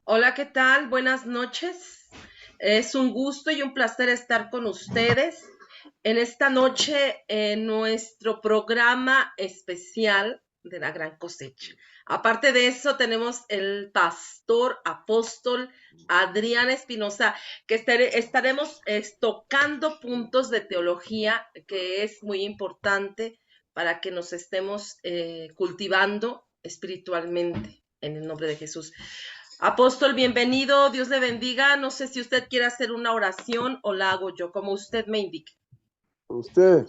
Hola, ¿qué tal? Buenas noches. Es un gusto y un placer estar con ustedes en esta noche en nuestro programa especial de la Gran Cosecha. Aparte de eso, tenemos el pastor apóstol Adrián Espinosa, que estaremos tocando puntos de teología que es muy importante para que nos estemos cultivando espiritualmente en el nombre de Jesús. Apóstol, bienvenido, Dios le bendiga. No sé si usted quiere hacer una oración o la hago yo, como usted me indique. Usted,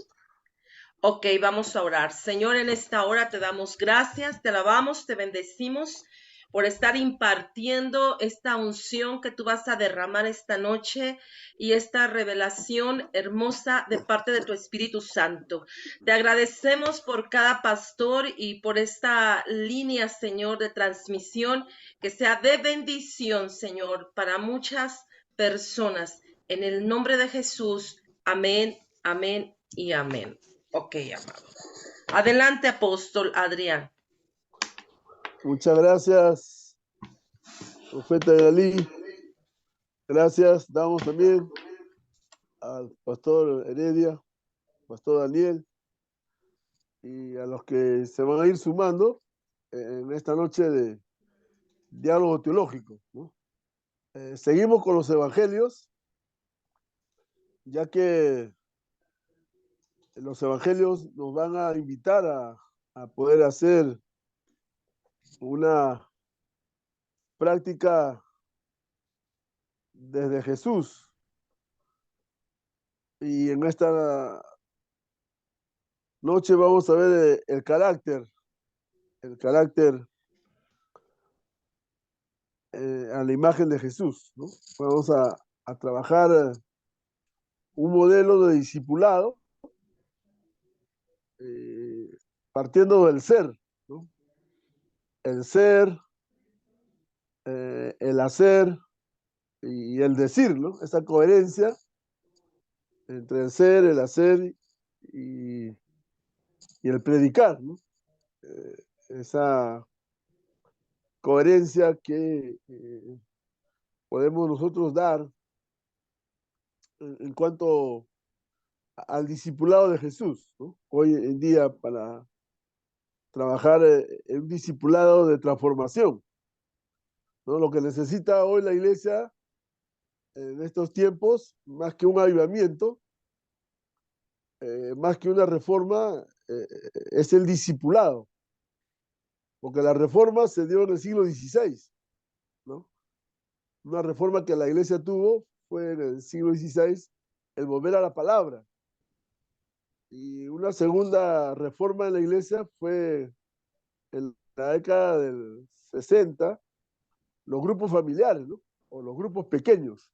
Ok, vamos a orar. Señor, en esta hora te damos gracias, te alabamos, te bendecimos por estar impartiendo esta unción que tú vas a derramar esta noche y esta revelación hermosa de parte de tu Espíritu Santo. Te agradecemos por cada pastor y por esta línea, Señor, de transmisión que sea de bendición, Señor, para muchas personas. En el nombre de Jesús, amén, amén y amén. Ok, amado. Adelante, apóstol Adrián. muchas gracias, profeta Dalí. Gracias, damos también al pastor Heredia, pastor Daniel, y a los que se van a ir sumando en esta noche de diálogo teológico, ¿no? Seguimos con los evangelios, ya que los evangelios nos van a invitar a poder hacer una práctica desde Jesús. Y en esta noche vamos a ver el carácter a la imagen de Jesús, ¿no? Vamos a trabajar un modelo de discipulado eh, partiendo del ser, ¿no? El ser, el hacer y el decir, ¿no? Esa coherencia entre el ser, el hacer y, y el predicar, ¿no? Esa coherencia que podemos nosotros dar en cuanto al discipulado de Jesús, ¿no? Hoy en día para trabajar en un discipulado de transformación, ¿no? Lo que necesita hoy la iglesia en estos tiempos, más que un avivamiento, más que una reforma, es el discipulado, porque la reforma se dio en el siglo XVI, ¿no? Una reforma que la iglesia tuvo fue en el siglo XVI el volver a la palabra. Y una segunda reforma en la iglesia fue en la década del 60, los grupos familiares, ¿no? O los grupos pequeños,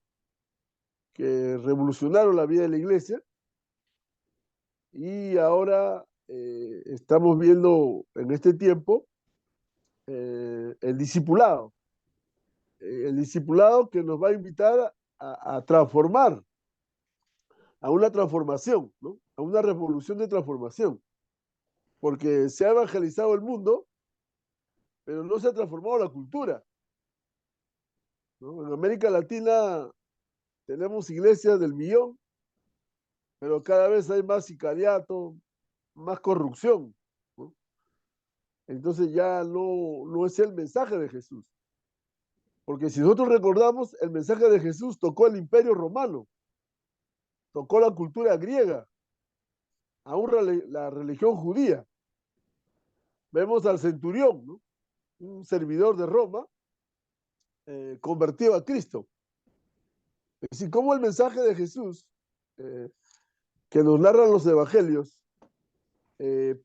que revolucionaron la vida de la iglesia. Y ahora estamos viendo en este tiempo el discipulado que nos va a invitar a transformar, a una transformación, ¿no? A una revolución de transformación, porque se ha evangelizado el mundo, pero no se ha transformado la cultura, ¿no? En América Latina tenemos iglesias del millón, pero cada vez hay más sicariato, más corrupción, ¿no? Entonces ya no es el mensaje de Jesús. Porque si nosotros recordamos, el mensaje de Jesús tocó el imperio romano, tocó la cultura griega, aún la religión judía. Vemos al centurión, ¿no? Un servidor de Roma, convertido a Cristo. Es decir, cómo el mensaje de Jesús, eh, que nos narran los evangelios,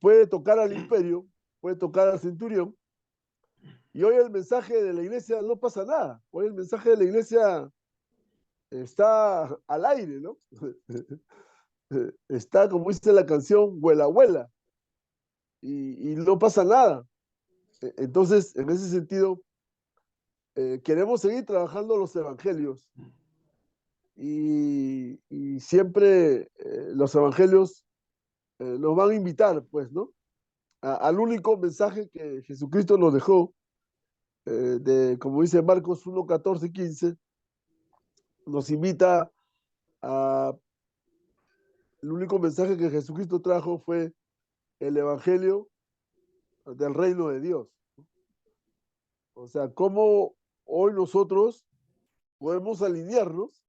puede tocar al imperio, puede tocar al centurión, y hoy el mensaje de la iglesia no pasa nada. Hoy el mensaje de la iglesia está al aire, ¿no? Está, como dice la canción, vuela, vuela, y no pasa nada. Entonces, en ese sentido, queremos seguir trabajando los evangelios y siempre los evangelios nos van a invitar, pues, ¿no? Al único mensaje que Jesucristo nos dejó, como dice Marcos 1, 14 y 15, nos invita a... El único mensaje que Jesucristo trajo fue el Evangelio del reino de Dios. O sea, cómo hoy nosotros podemos alinearnos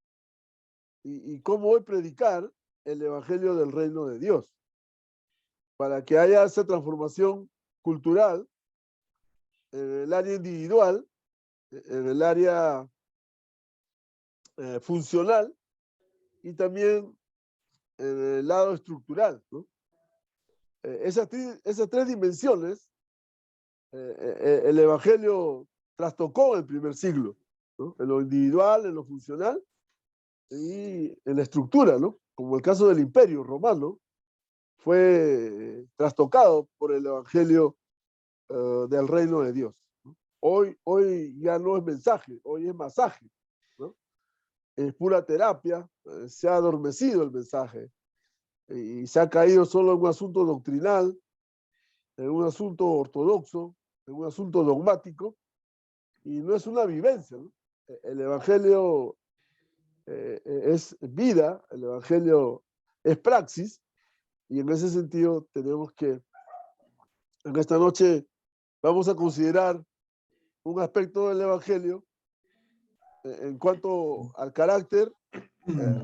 y cómo hoy predicar el Evangelio del reino de Dios, para que haya esa transformación cultural en el área individual, en el área funcional y también en el lado estructural, ¿no? Esas tres dimensiones, el Evangelio trastocó en el primer siglo, ¿no? En lo individual, en lo funcional y en la estructura, ¿no? Como el caso del Imperio Romano, fue trastocado por el Evangelio del reino de Dios, ¿no? Hoy ya no es mensaje, hoy es masaje, ¿no? Es pura terapia, se ha adormecido el mensaje y se ha caído solo en un asunto doctrinal, en un asunto ortodoxo, en un asunto dogmático, y no es una vivencia, ¿no? El Evangelio es vida, el Evangelio es praxis, y en ese sentido tenemos que, en esta noche, vamos a considerar un aspecto del Evangelio en cuanto al carácter,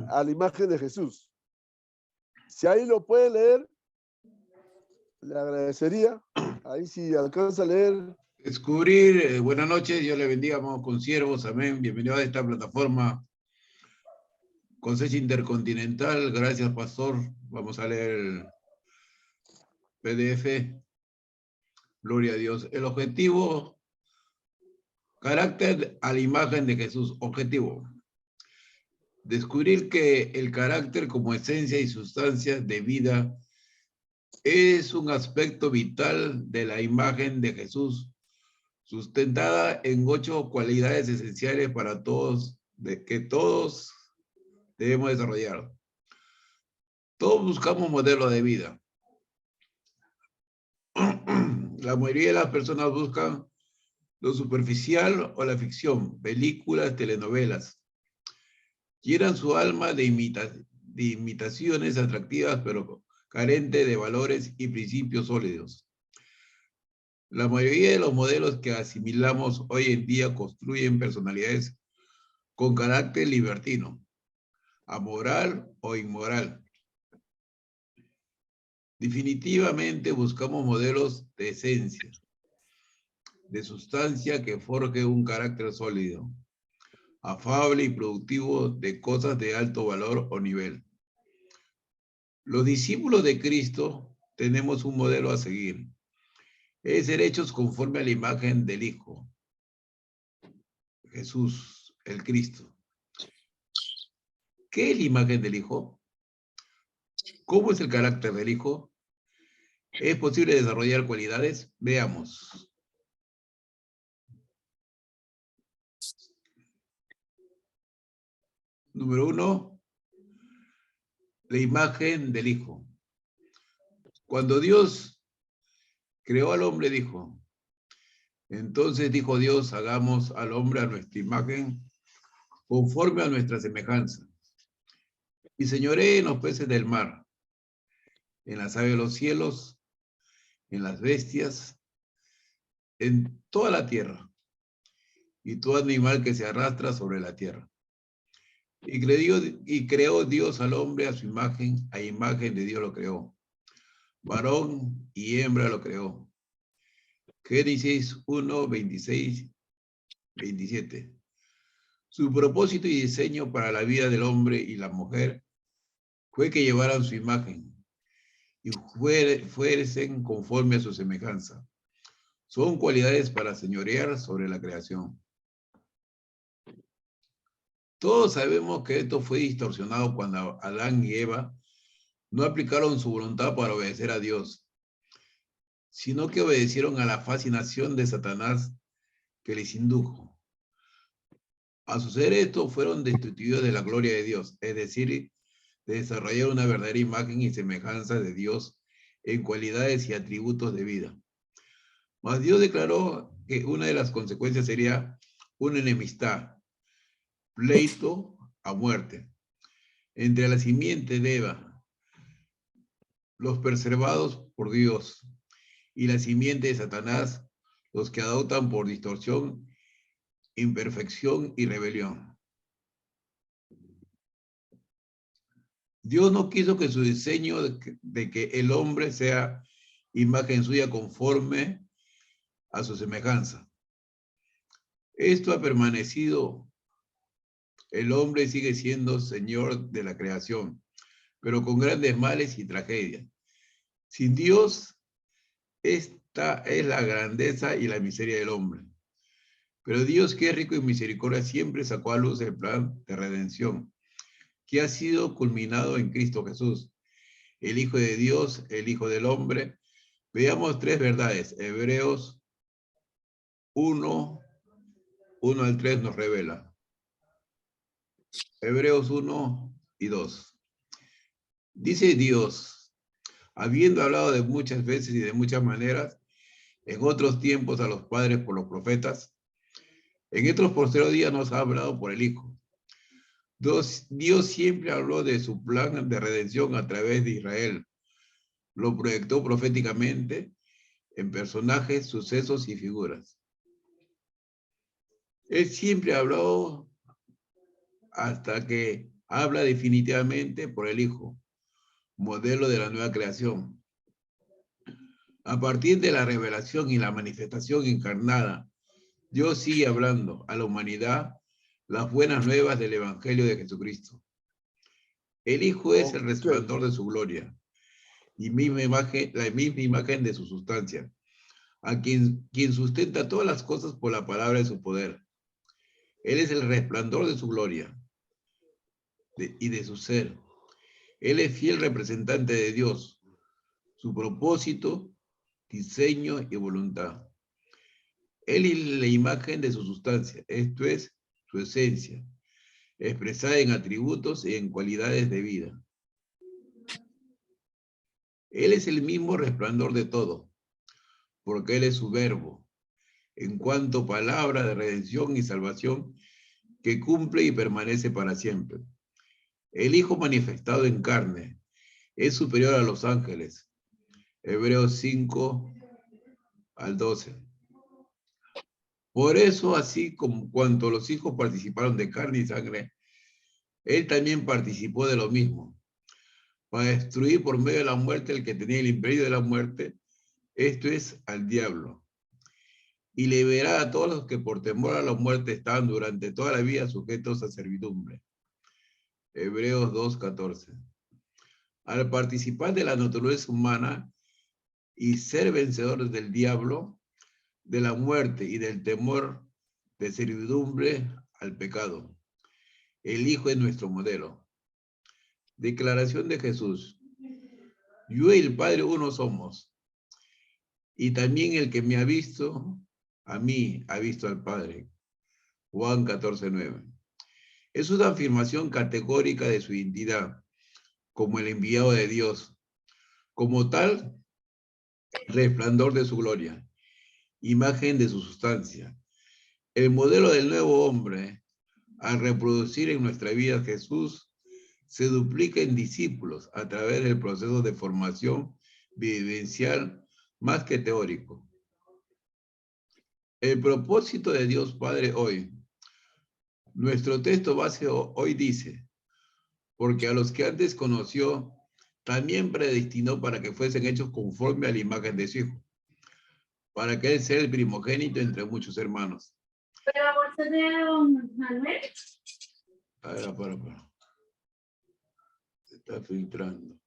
a la imagen de Jesús. Si ahí lo puede leer, le agradecería. Ahí si alcanza a leer. Descubrir, buenas noches, Dios le bendiga, amados consiervos, amén. Bienvenido a esta plataforma Cosecha Intercontinental. Gracias, pastor. Vamos a leer el PDF. Gloria a Dios. El objetivo, carácter a la imagen de Jesús. Objetivo, descubrir que el carácter como esencia y sustancia de vida es un aspecto vital de la imagen de Jesús, sustentada en 8 cualidades esenciales para todos, que todos debemos desarrollar. Todos buscamos modelos de vida. La mayoría de las personas buscan lo superficial o la ficción, películas, telenovelas. Llenan su alma de imitaciones atractivas, pero carentes de valores y principios sólidos. La mayoría de los modelos que asimilamos hoy en día construyen personalidades con carácter libertino, amoral o inmoral. Definitivamente buscamos modelos de esencia, de sustancia que forje un carácter sólido, afable y productivo de cosas de alto valor o nivel. Los discípulos de Cristo tenemos un modelo a seguir. Es ser hechos conforme a la imagen del Hijo, Jesús, el Cristo. ¿Qué es la imagen del Hijo? ¿Cómo es el carácter del Hijo? ¿Es posible desarrollar cualidades? Veamos. Número 1, la imagen del Hijo. Cuando Dios creó al hombre, dijo, entonces dijo Dios, hagamos al hombre a nuestra imagen, conforme a nuestra semejanza. Y señoré en los peces del mar, en las aves de los cielos, en las bestias, en toda la tierra, y todo animal que se arrastra sobre la tierra. Y creó Dios al hombre a su imagen, a imagen de Dios lo creó. Varón y hembra lo creó. Génesis 1, 26, 27. Su propósito y diseño para la vida del hombre y la mujer fue que llevaran su imagen y fuesen conforme a su semejanza. Son cualidades para señorear sobre la creación. Todos sabemos que esto fue distorsionado cuando Adán y Eva no aplicaron su voluntad para obedecer a Dios, sino que obedecieron a la fascinación de Satanás que les indujo. Al suceder esto, fueron destituidos de la gloria de Dios, es decir, de desarrollar una verdadera imagen y semejanza de Dios en cualidades y atributos de vida. Mas Dios declaró que una de las consecuencias sería una enemistad, pleito a muerte, entre la simiente de Eva, los preservados por Dios, y la simiente de Satanás, los que adoptan por distorsión, imperfección y rebelión. Dios no quiso que su diseño de que el hombre sea imagen suya conforme a su semejanza. Esto ha permanecido. El hombre sigue siendo señor de la creación, pero con grandes males y tragedias. Sin Dios, esta es la grandeza y la miseria del hombre. Pero Dios, que es rico en misericordia, siempre sacó a luz el plan de redención, que ha sido culminado en Cristo Jesús, el Hijo de Dios, el Hijo del hombre. Veamos tres verdades. Hebreos 1, 1 al 3 nos revela. Hebreos 1 y 2. Dice Dios, habiendo hablado de muchas veces y de muchas maneras, en otros tiempos a los padres por los profetas, en estos posteriores días nos ha hablado por el Hijo. Dios siempre habló de su plan de redención a través de Israel. Lo proyectó proféticamente en personajes, sucesos y figuras. Él siempre habló hasta que habla definitivamente por el Hijo, modelo de la nueva creación. A partir de la revelación y la manifestación encarnada, Dios sigue hablando a la humanidad las buenas nuevas del Evangelio de Jesucristo. El Hijo es el resplandor de su gloria y la misma imagen de su sustancia, a quien sustenta todas las cosas por la palabra de su poder. Él es el resplandor de su gloria y de su ser. Él es fiel representante de Dios, su propósito, diseño y voluntad. Él es la imagen de su sustancia, esto es, su esencia, expresada en atributos y en cualidades de vida. Él es el mismo resplandor de todo, porque Él es su verbo, en cuanto palabra de redención y salvación que cumple y permanece para siempre. El Hijo manifestado en carne es superior a los ángeles. Hebreos 5 al 12. Por eso, así como cuanto los hijos participaron de carne y sangre, Él también participó de lo mismo, para destruir por medio de la muerte el que tenía el imperio de la muerte, esto es, al diablo, y liberará a todos los que por temor a la muerte estaban durante toda la vida sujetos a servidumbre. Hebreos 2:14. Al participar de la naturaleza humana y ser vencedores del diablo, de la muerte y del temor de servidumbre al pecado, el Hijo es nuestro modelo. Declaración de Jesús. Yo y el Padre uno somos. Y también el que me ha visto, a mí ha visto al Padre. Juan 14:9. Es una afirmación categórica de su identidad como el enviado de Dios. Como tal, resplandor de su gloria, imagen de su sustancia. El modelo del nuevo hombre, al reproducir en nuestra vida Jesús, se duplica en discípulos a través del proceso de formación vivencial más que teórico. El propósito de Dios Padre hoy. Nuestro texto base hoy dice, porque a los que antes conoció, también predestinó para que fuesen hechos conforme a la imagen de su Hijo, para que Él sea el primogénito entre muchos hermanos. ¿Pero la bolsa de don Manuel? Para. Se está filtrando.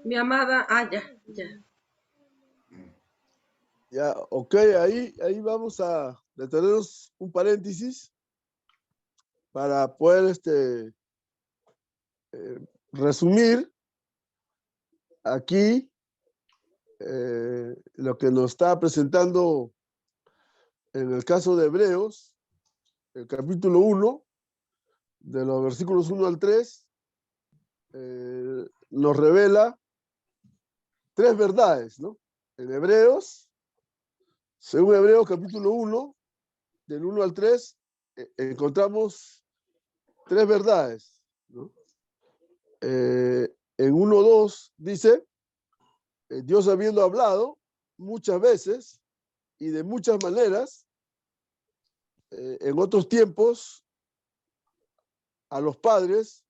Mi amada, ya. Ya, ok, ahí vamos a detenernos un paréntesis para poder resumir aquí lo que nos está presentando en el caso de Hebreos, el capítulo 1, de los versículos 1 al 3, nos revela tres verdades, ¿no? En Hebreos, según Hebreos capítulo 1, del 1 al 3, encontramos tres verdades, ¿no? En 1:2 dice, Dios habiendo hablado muchas veces y de muchas maneras, en otros tiempos, a los padres,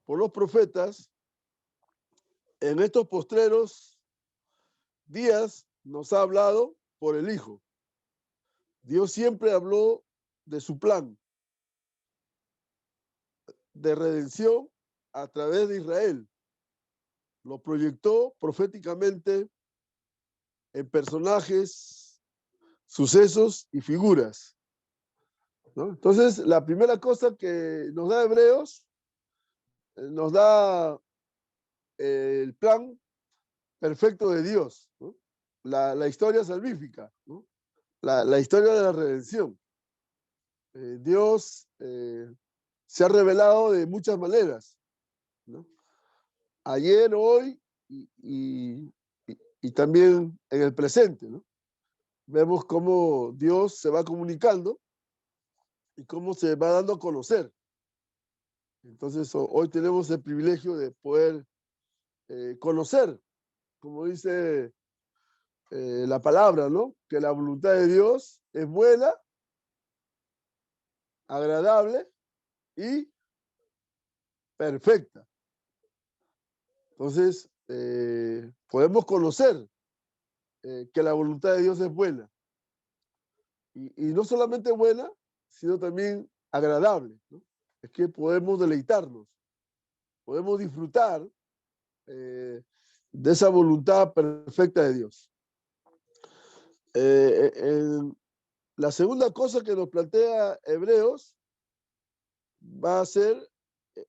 por los profetas, en estos postreros días nos ha hablado por el Hijo. Dios siempre habló de su plan de redención a través de Israel. Lo proyectó proféticamente en personajes, sucesos y figuras, ¿no? Entonces, la primera cosa que nos da Hebreos, nos da el plan perfecto de Dios, ¿no? La historia salvífica, ¿no? La historia de la redención. Dios se ha revelado de muchas maneras, ¿no? Ayer, hoy y también en el presente, ¿no? Vemos cómo Dios se va comunicando y cómo se va dando a conocer. Entonces, hoy tenemos el privilegio de poder conocer, como dice la palabra, ¿no? Que la voluntad de Dios es buena, agradable y perfecta. Entonces, podemos conocer que la voluntad de Dios es buena. Y no solamente buena, sino también agradable, ¿no? Es que podemos deleitarnos, podemos disfrutar de esa voluntad perfecta de Dios. La segunda cosa que nos plantea Hebreos va a ser,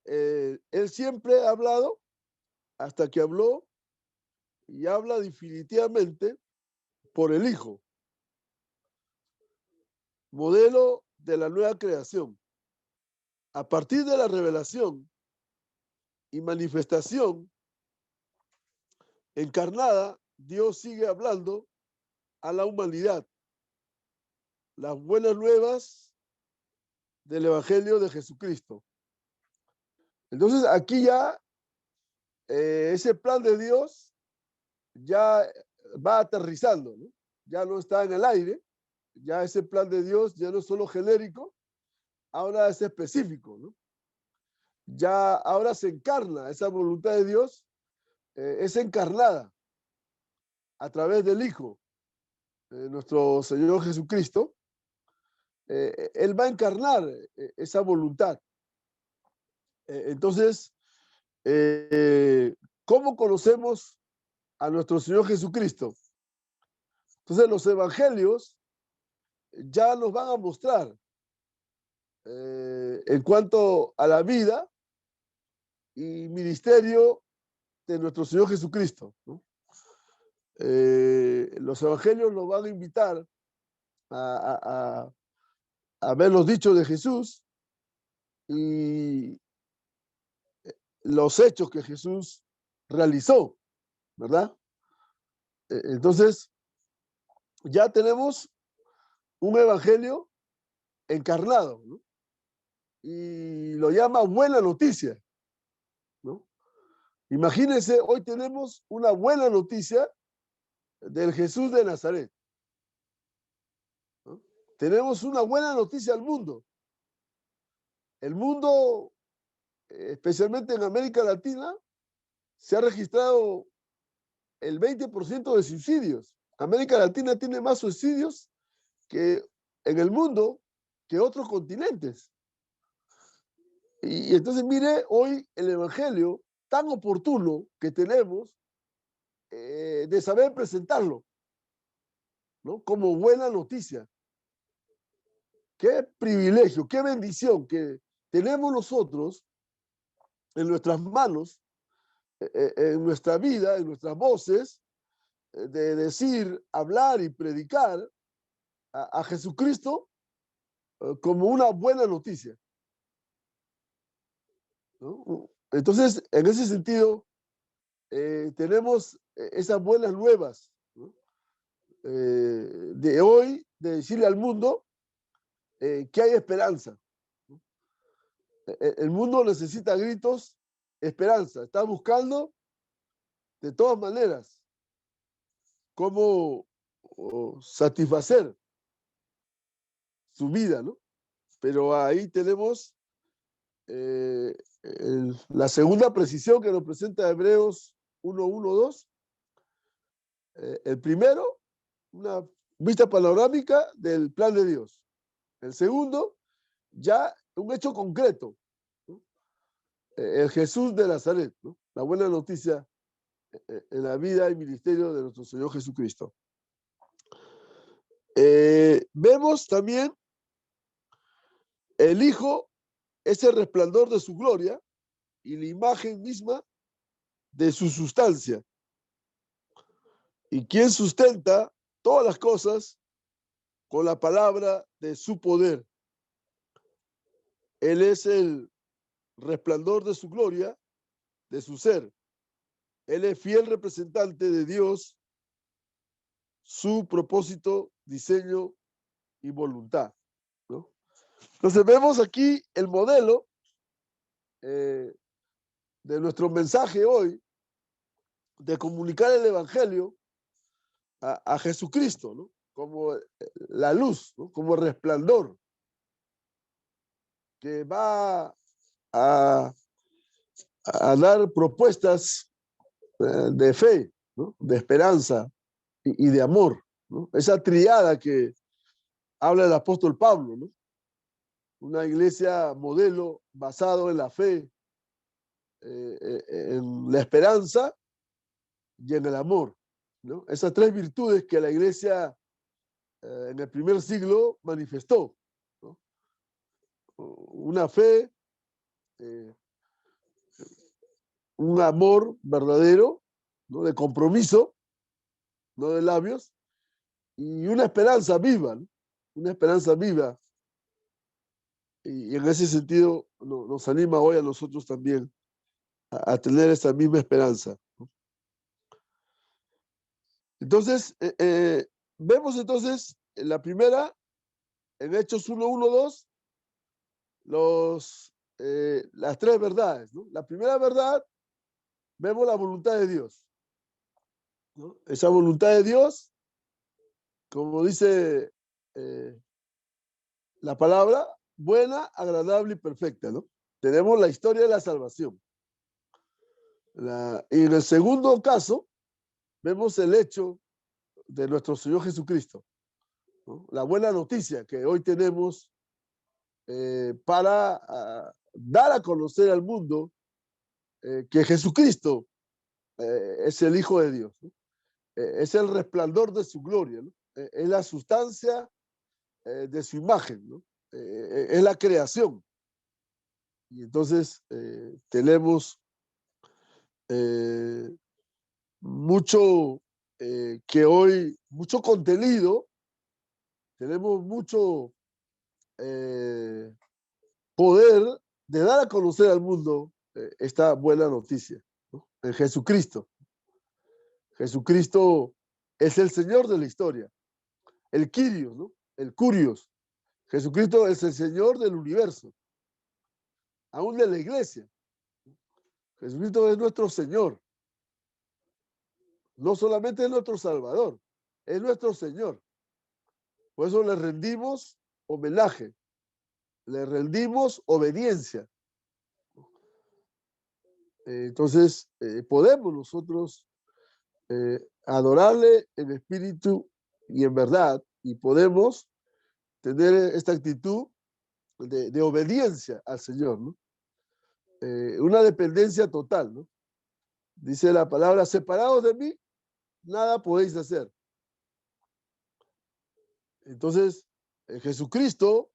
él siempre ha hablado hasta que habló y habla definitivamente por el Hijo, modelo de la nueva creación. A partir de la revelación y manifestación encarnada, Dios sigue hablando a la humanidad las buenas nuevas del Evangelio de Jesucristo. Entonces aquí ya ese plan de Dios ya va aterrizando, ¿no? Ya no está en el aire, ya ese plan de Dios ya no es solo genérico, ahora es específico, ¿no? Ya ahora se encarna, esa voluntad de Dios es encarnada a través del Hijo, nuestro Señor Jesucristo. Él va a encarnar esa voluntad. Entonces, ¿cómo conocemos a nuestro Señor Jesucristo? Entonces, los evangelios ya nos van a mostrar en cuanto a la vida y ministerio de nuestro Señor Jesucristo, ¿no? Los evangelios nos van a invitar a ver los dichos de Jesús y los hechos que Jesús realizó, ¿verdad? Entonces, ya tenemos un evangelio encarnado, ¿no? Y lo llama buena noticia, ¿no? Imagínense, hoy tenemos una buena noticia del Jesús de Nazaret, ¿no? Tenemos una buena noticia al mundo. El mundo, especialmente en América Latina, se ha registrado el 20% de suicidios. América Latina tiene más suicidios que en el mundo que otros continentes. Y entonces mire hoy el evangelio tan oportuno que tenemos de saber presentarlo, ¿no? Como buena noticia. Qué privilegio, qué bendición que tenemos nosotros en nuestras manos, en nuestra vida, en nuestras voces, de decir, hablar y predicar a Jesucristo como una buena noticia, ¿no? Entonces, en ese sentido, tenemos esas buenas nuevas, ¿no? de hoy, de decirle al mundo que hay esperanza. El mundo necesita gritos, esperanza. Está buscando de todas maneras cómo satisfacer su vida, ¿no? Pero ahí tenemos la segunda precisión que nos presenta Hebreos 1:1-2. El primero, una vista panorámica del plan de Dios. El segundo, ya un hecho concreto, ¿no? El Jesús de Nazaret, ¿no? La buena noticia en la vida y ministerio de nuestro Señor Jesucristo. Vemos también el Hijo, ese resplandor de su gloria y la imagen misma de su sustancia. Y quien sustenta todas las cosas con la palabra de su poder. Él es el resplandor de su gloria, de su ser. Él es fiel representante de Dios, su propósito, diseño y voluntad, ¿no? Entonces vemos aquí el modelo de nuestro mensaje hoy, de comunicar el Evangelio a Jesucristo, ¿no? Como la luz, ¿no? Como resplandor que va a dar propuestas de fe, ¿no? De esperanza y de amor, ¿no? Esa triada que habla el apóstol Pablo, ¿no? Una iglesia modelo basado en la fe, en la esperanza y en el amor, ¿no? Esas tres virtudes que la iglesia en el primer siglo manifestó, ¿no? Una fe, un amor verdadero, ¿no? De compromiso, no de labios, y una esperanza viva, ¿no? Una esperanza viva. Y en ese sentido nos anima hoy a nosotros también a tener esa misma esperanza, ¿no? Entonces, vemos entonces en la primera, en Hechos 1:1-2, las tres verdades, ¿no? La primera verdad, vemos la voluntad de Dios, ¿no? Esa voluntad de Dios, como dice la palabra, buena, agradable y perfecta, ¿no? Tenemos la historia de la salvación. Y en el segundo caso, vemos el hecho de nuestro Señor Jesucristo, ¿no? La buena noticia que hoy tenemos para dar a conocer al mundo que Jesucristo es el Hijo de Dios, ¿no? Es el resplandor de su gloria, ¿no? Es la sustancia de su imagen, ¿no? Es la creación. Y entonces tenemos mucho que hoy, mucho contenido, tenemos mucho poder de dar a conocer al mundo esta buena noticia, ¿no? En Jesucristo. Jesucristo es el Señor de la historia, el Kyrios, ¿no? El Curios. Jesucristo es el Señor del universo, aún de la iglesia. Jesucristo es nuestro Señor. No solamente es nuestro Salvador, es nuestro Señor. Por eso le rendimos homenaje, le rendimos obediencia. Entonces, podemos nosotros adorarle en espíritu y en verdad, y podemos tener esta actitud de obediencia al Señor, ¿no? Una dependencia total, ¿no? Dice la palabra, separados de mí, nada podéis hacer. Entonces, Jesucristo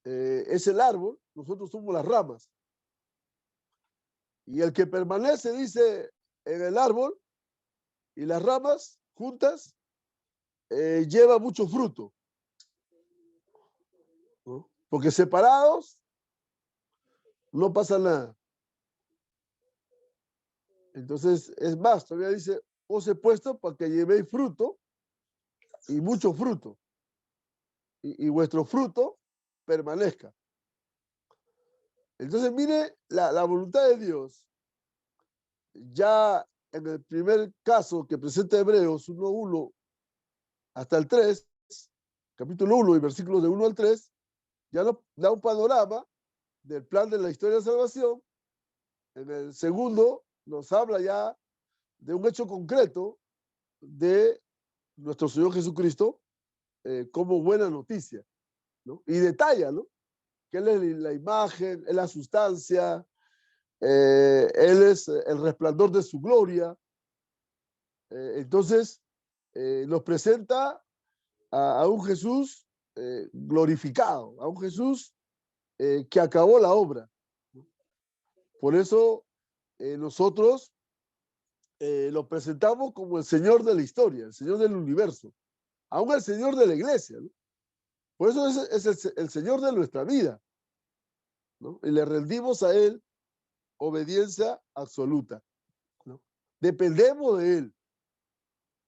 es el árbol, nosotros somos las ramas. Y el que permanece, dice, en el árbol y las ramas juntas, lleva mucho fruto, ¿no? Porque separados no pasa nada. Entonces, es más, todavía dice, os he puesto para que llevéis fruto y mucho fruto, y vuestro fruto permanezca. Entonces, mire la voluntad de Dios. Ya en el primer caso que presenta Hebreos 1:1 hasta el 3, capítulo 1 y versículos de 1 al 3, ya nos da un panorama del plan de la historia de salvación. En el segundo nos habla ya de un hecho concreto de nuestro Señor Jesucristo como buena noticia, ¿no? Y detalla, ¿no? Que Él es la imagen, es la sustancia, Él es el resplandor de su gloria. Entonces, nos presenta a un Jesús glorificado, a un Jesús que acabó la obra. Por eso nosotros lo presentamos como el Señor de la historia, el Señor del universo, aún el Señor de la iglesia, ¿no? Por eso es el Señor de nuestra vida, ¿no? Y le rendimos a Él obediencia absoluta, ¿no? Dependemos de Él,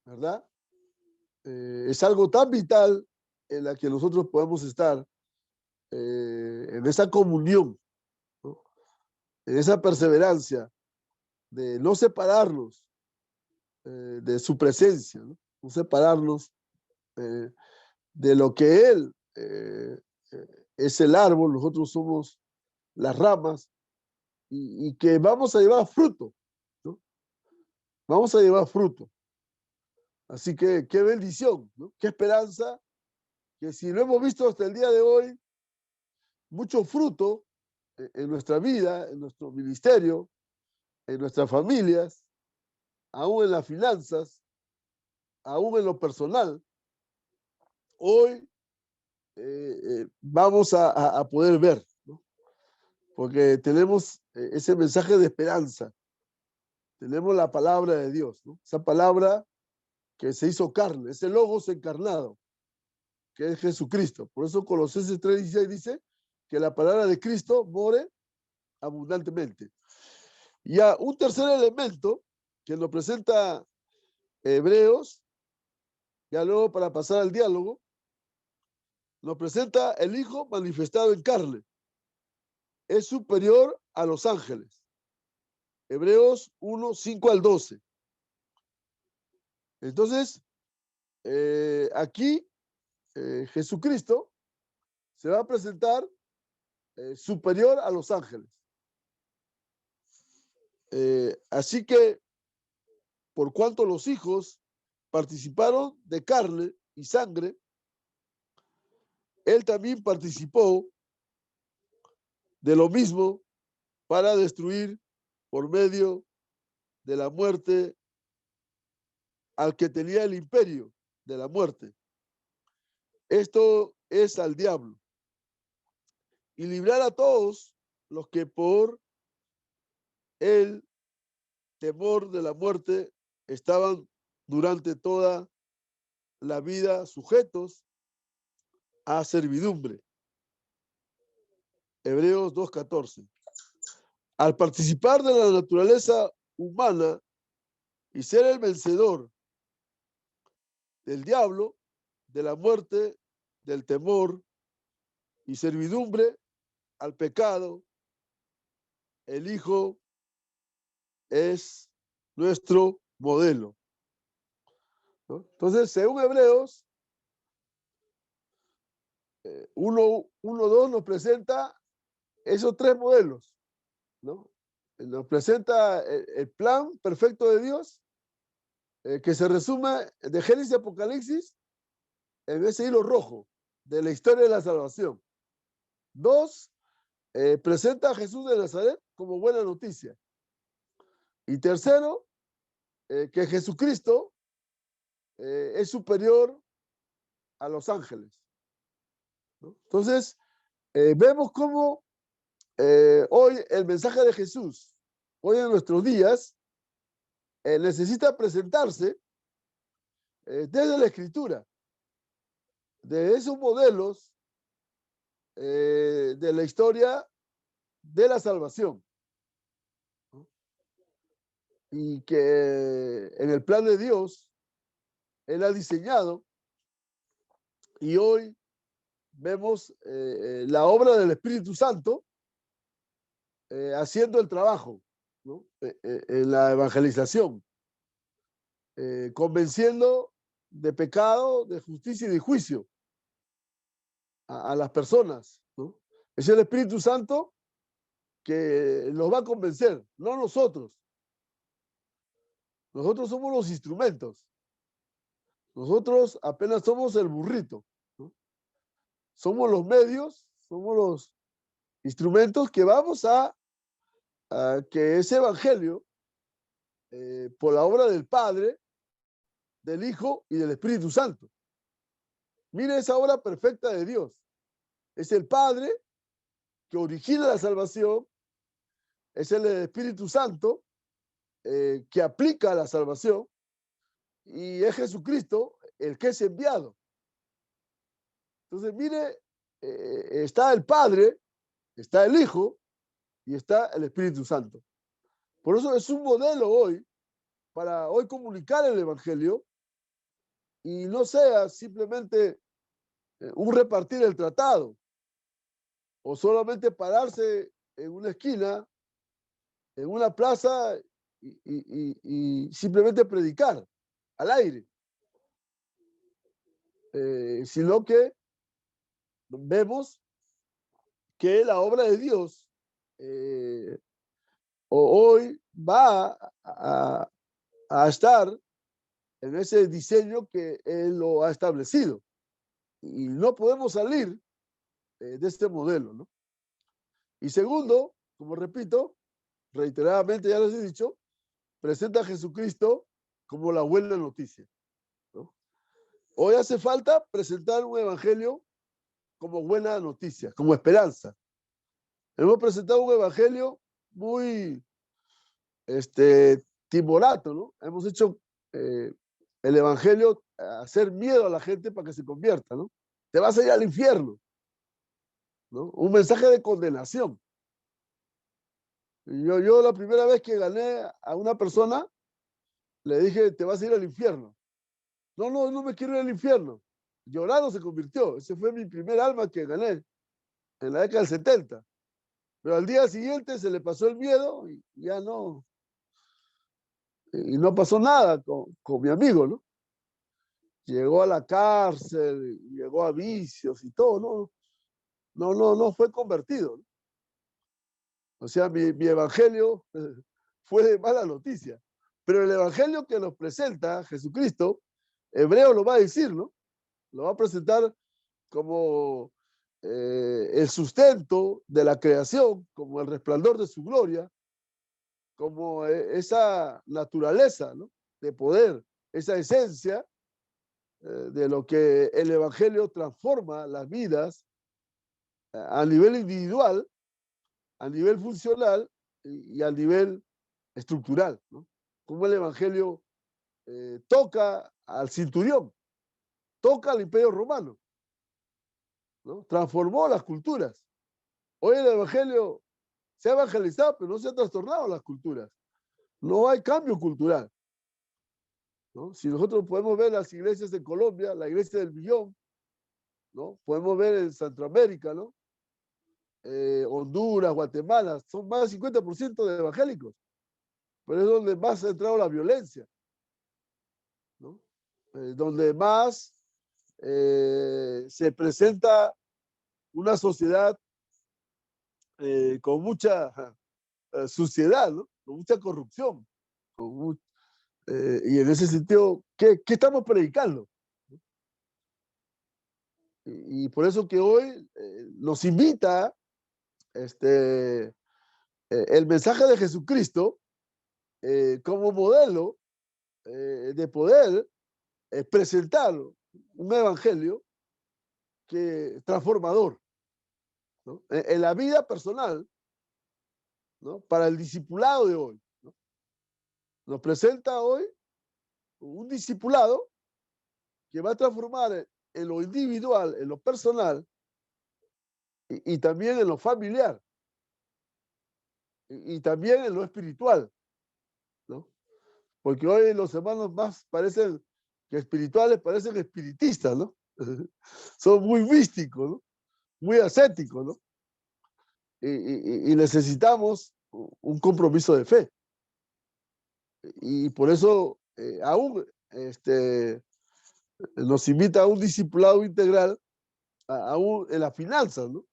¿verdad? Es algo tan vital en la que nosotros podemos estar en esa comunión, ¿no? En esa perseverancia de no separarnos de su presencia, ¿no? No separarnos de lo que Él es el árbol, nosotros somos las ramas, y que vamos a llevar fruto, ¿no? Vamos a llevar fruto. Así que qué bendición, ¿no? Qué esperanza, que si lo hemos visto hasta el día de hoy, mucho fruto en nuestra vida, en nuestro ministerio, en nuestras familias, aún en las finanzas, aún en lo personal. Hoy vamos a poder ver, ¿no? Porque tenemos ese mensaje de esperanza, tenemos la palabra de Dios, ¿no? Esa palabra que se hizo carne, ese logos encarnado, que es Jesucristo. Por eso Colosenses 3:16 dice que la palabra de Cristo more abundantemente. Y a un tercer elemento que nos presenta Hebreos, ya luego para pasar al diálogo, nos presenta el Hijo manifestado en carne. Es superior a los ángeles. Hebreos 1:5 al 12. Entonces, aquí Jesucristo se va a presentar superior a los ángeles. Así que, por cuanto los hijos participaron de carne y sangre, Él también participó de lo mismo para destruir por medio de la muerte al que tenía el imperio de la muerte. Esto es al diablo. Y librar a todos los que por el temor de la muerte estaban durante toda la vida sujetos a servidumbre. Hebreos 2:14. Al participar de la naturaleza humana y ser el vencedor del diablo, de la muerte, del temor y servidumbre al pecado, el Hijo es nuestro modelo, ¿no? Entonces, según Hebreos 1:2 nos presenta esos tres modelos, ¿no? Nos presenta el plan perfecto de Dios, que se resume de Génesis a Apocalipsis en ese hilo rojo de la historia de la salvación. 2, presenta a Jesús de Nazaret como buena noticia. Y tercero, que Jesucristo es superior a los ángeles, ¿no? Entonces, vemos cómo hoy el mensaje de Jesús, hoy en nuestros días, necesita presentarse desde la Escritura, de esos modelos de la historia de la salvación, ¿no? Y que en el plan de Dios, Él ha diseñado Y hoy vemos la obra del Espíritu Santo haciendo el trabajo, ¿no? En la evangelización, convenciendo de pecado, de justicia y de juicio a las personas, ¿no? Es el Espíritu Santo que los va a convencer, no nosotros. Nosotros somos los instrumentos. Nosotros apenas somos el burrito, ¿no? Somos los medios, somos los instrumentos que vamos a que ese evangelio, por la obra del Padre, del Hijo y del Espíritu Santo. Mire esa obra perfecta de Dios. Es el Padre que origina la salvación, es el Espíritu Santo que aplica la salvación, y es Jesucristo el que es enviado. Entonces, mire, está el Padre, está el Hijo y está el Espíritu Santo. Por eso es un modelo hoy, para hoy comunicar el Evangelio, y no sea simplemente un repartir el tratado, o solamente pararse en una esquina, en una plaza, y simplemente predicar al aire, sino que vemos que la obra de Dios hoy va a estar en ese diseño que Él lo ha establecido. Y no podemos salir de este modelo, ¿no? Y segundo, como repito, reiteradamente ya les he dicho, presenta a Jesucristo como la buena noticia, ¿no? Hoy hace falta presentar un evangelio como buena noticia, como esperanza. Hemos presentado un evangelio muy timorato, ¿no? Hemos hecho el evangelio hacer miedo a la gente para que se convierta, ¿no? Te vas a ir al infierno, ¿no? Un mensaje de condenación. Y yo la primera vez que gané a una persona, le dije, te vas a ir al infierno. No me quiero ir al infierno. Llorando se convirtió. Ese fue mi primer alma que gané en la década del 70. Pero al día siguiente se le pasó el miedo y ya no. Y no pasó nada con mi amigo, ¿no? Llegó a la cárcel, llegó a vicios y todo, no fue convertido, ¿no? O sea, mi evangelio fue de mala noticia. Pero el evangelio que nos presenta Jesucristo, Hebreo lo va a decir, ¿no? Lo va a presentar como el sustento de la creación, como el resplandor de su gloria, como esa naturaleza, ¿no? De poder, esa esencia de lo que el evangelio transforma las vidas a nivel individual, a nivel funcional y a nivel estructural, ¿no? Como el evangelio toca al centurión, toca al imperio romano, ¿no? Transformó las culturas. Hoy el evangelio se ha evangelizado, pero no se ha trastornado las culturas. No hay cambio cultural, ¿no? Si nosotros podemos ver las iglesias de Colombia, la iglesia del Millón, ¿no? Podemos ver en Centroamérica, ¿no? Honduras, Guatemala, son más del 50% de evangélicos. Pero es donde más ha entrado la violencia, ¿no? Donde más se presenta una sociedad con mucha suciedad, ¿no? Con mucha corrupción. Y en ese sentido, ¿qué estamos predicando? Y por eso que hoy nos invita el mensaje de Jesucristo como modelo de poder presentar un evangelio transformador, ¿no? En la vida personal, ¿no? Para el discipulado de hoy, ¿no? Nos presenta hoy un discipulado que va a transformar en lo individual, en lo personal y también en lo familiar y también en lo espiritual, ¿no? Porque hoy los hermanos más parecen que espirituales, parecen espiritistas, ¿no? Son muy místicos, ¿no? Muy ascéticos, ¿no? Y necesitamos un compromiso de fe. Y por eso aún nos invita a un discipulado integral, aún en las finanzas, ¿no?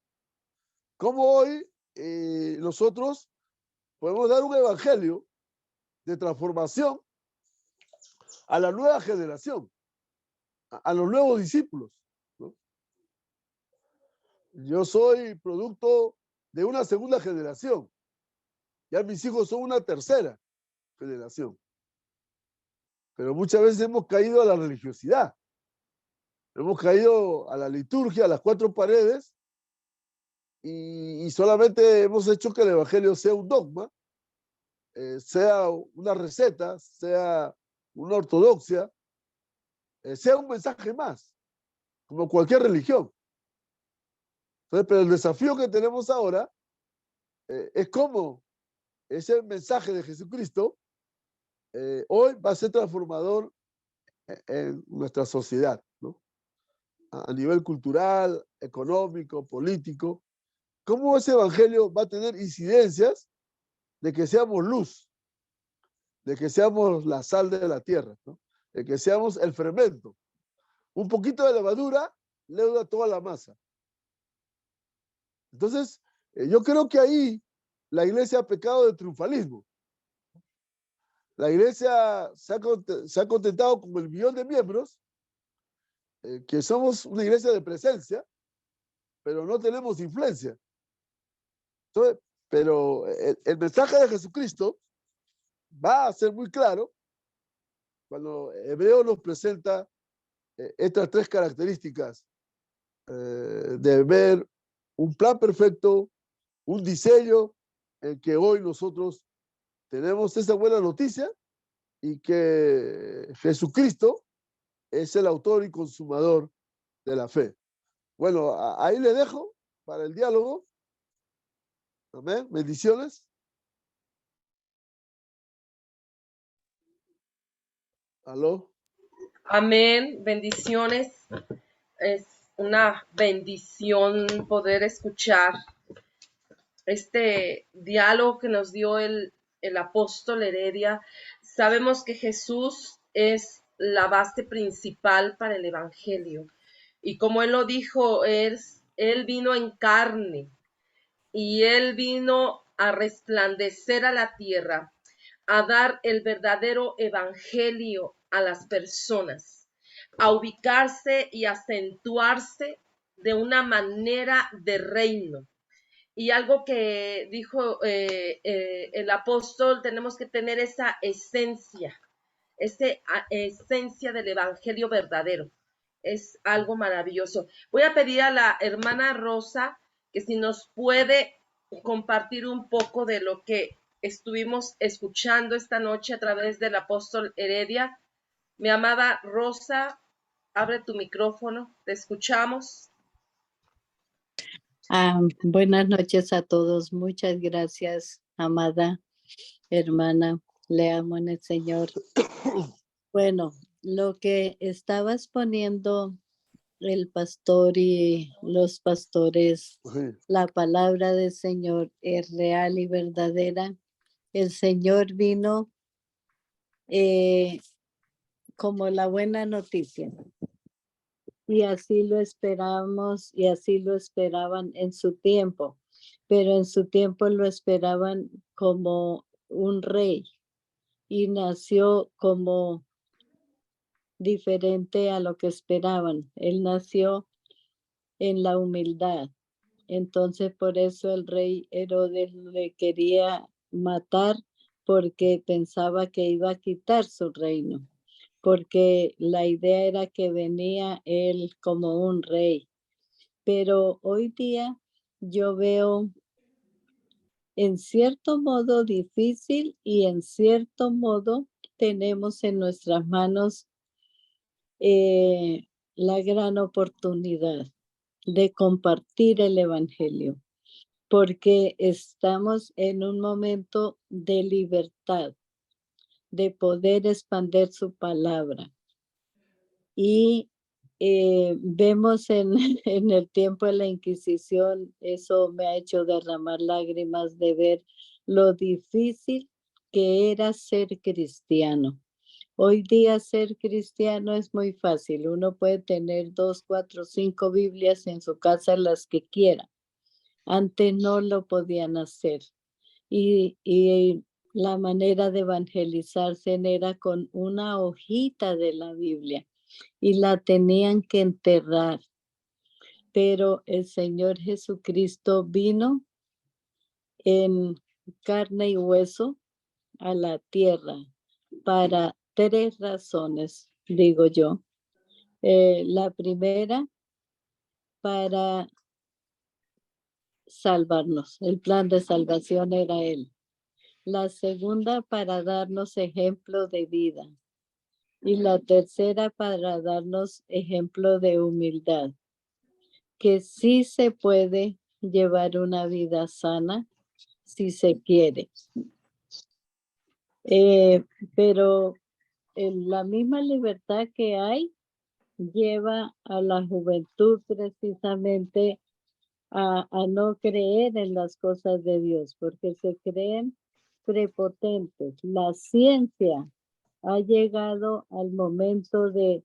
Como hoy nosotros podemos dar un evangelio de transformación a la nueva generación, a los nuevos discípulos, ¿no? Yo soy producto de una segunda generación. Ya mis hijos son una tercera generación. Pero muchas veces hemos caído a la religiosidad. Hemos caído a la liturgia, a las cuatro paredes, y solamente hemos hecho que el evangelio sea un dogma, sea una receta, sea una ortodoxia, sea un mensaje más, como cualquier religión. Entonces, pero el desafío que tenemos ahora es cómo ese mensaje de Jesucristo hoy va a ser transformador en nuestra sociedad, ¿no? A nivel cultural, económico, político. ¿Cómo ese evangelio va a tener incidencias de que seamos luz, de que seamos la sal de la tierra, ¿no? De que seamos el fermento? Un poquito de levadura leuda toda la masa. Entonces, yo creo que ahí la iglesia ha pecado de triunfalismo. La iglesia se ha contentado con el millón de miembros, que somos una iglesia de presencia, pero no tenemos influencia. Entonces, pero el mensaje de Jesucristo va a ser muy claro cuando Hebreo nos presenta estas tres características de ver un plan perfecto, un diseño en que hoy nosotros tenemos esa buena noticia y que Jesucristo es el autor y consumador de la fe. Bueno, ahí le dejo para el diálogo. Amén. Bendiciones. ¿Aló? Amén. Bendiciones. Es una bendición poder escuchar este diálogo que nos dio el apóstol Heredia. Sabemos que Jesús es la base principal para el evangelio. Y como él lo dijo, él vino en carne y él vino a resplandecer a la tierra, a dar el verdadero evangelio a las personas, a ubicarse y acentuarse de una manera de reino. Y algo que dijo el apóstol, tenemos que tener esa esencia del evangelio verdadero. Es algo maravilloso. Voy a pedir a la hermana Rosa que si nos puede compartir un poco de lo que estuvimos escuchando esta noche a través del apóstol Heredia. Mi amada Rosa, abre tu micrófono, te escuchamos. Buenas noches a todos. Muchas gracias, amada hermana. Le amo en el Señor. Bueno, lo que estabas poniendo el pastor y los pastores, la palabra del Señor es real y verdadera. El Señor vino como la buena noticia. Y así lo esperamos y así lo esperaban en su tiempo, pero en su tiempo lo esperaban como un rey y nació como diferente a lo que esperaban. Él nació en la humildad. Entonces por eso el rey Herodes le quería matar porque pensaba que iba a quitar su reino, porque la idea era que venía él como un rey. Pero hoy día yo veo en cierto modo difícil y en cierto modo tenemos en nuestras manos la gran oportunidad de compartir el evangelio, porque estamos en un momento de libertad, de poder expandir su palabra. Y vemos en, en el tiempo de la Inquisición, eso me ha hecho derramar lágrimas de ver lo difícil que era ser cristiano. Hoy día ser cristiano es muy fácil. Uno puede tener 2, 4, 5 Biblias en su casa, las que quiera. Antes no lo podían hacer. Y la manera de evangelizarse era con una hojita de la Biblia y la tenían que enterrar. Pero el Señor Jesucristo vino en carne y hueso a la tierra para 3 razones, digo yo. La primera, para salvarnos. El plan de salvación era Él. La segunda, para darnos ejemplo de vida. Y la tercera, para darnos ejemplo de humildad. Que sí se puede llevar una vida sana si se quiere. Pero la misma libertad que hay lleva a la juventud precisamente a no creer en las cosas de Dios, porque se creen prepotentes. La ciencia ha llegado al momento de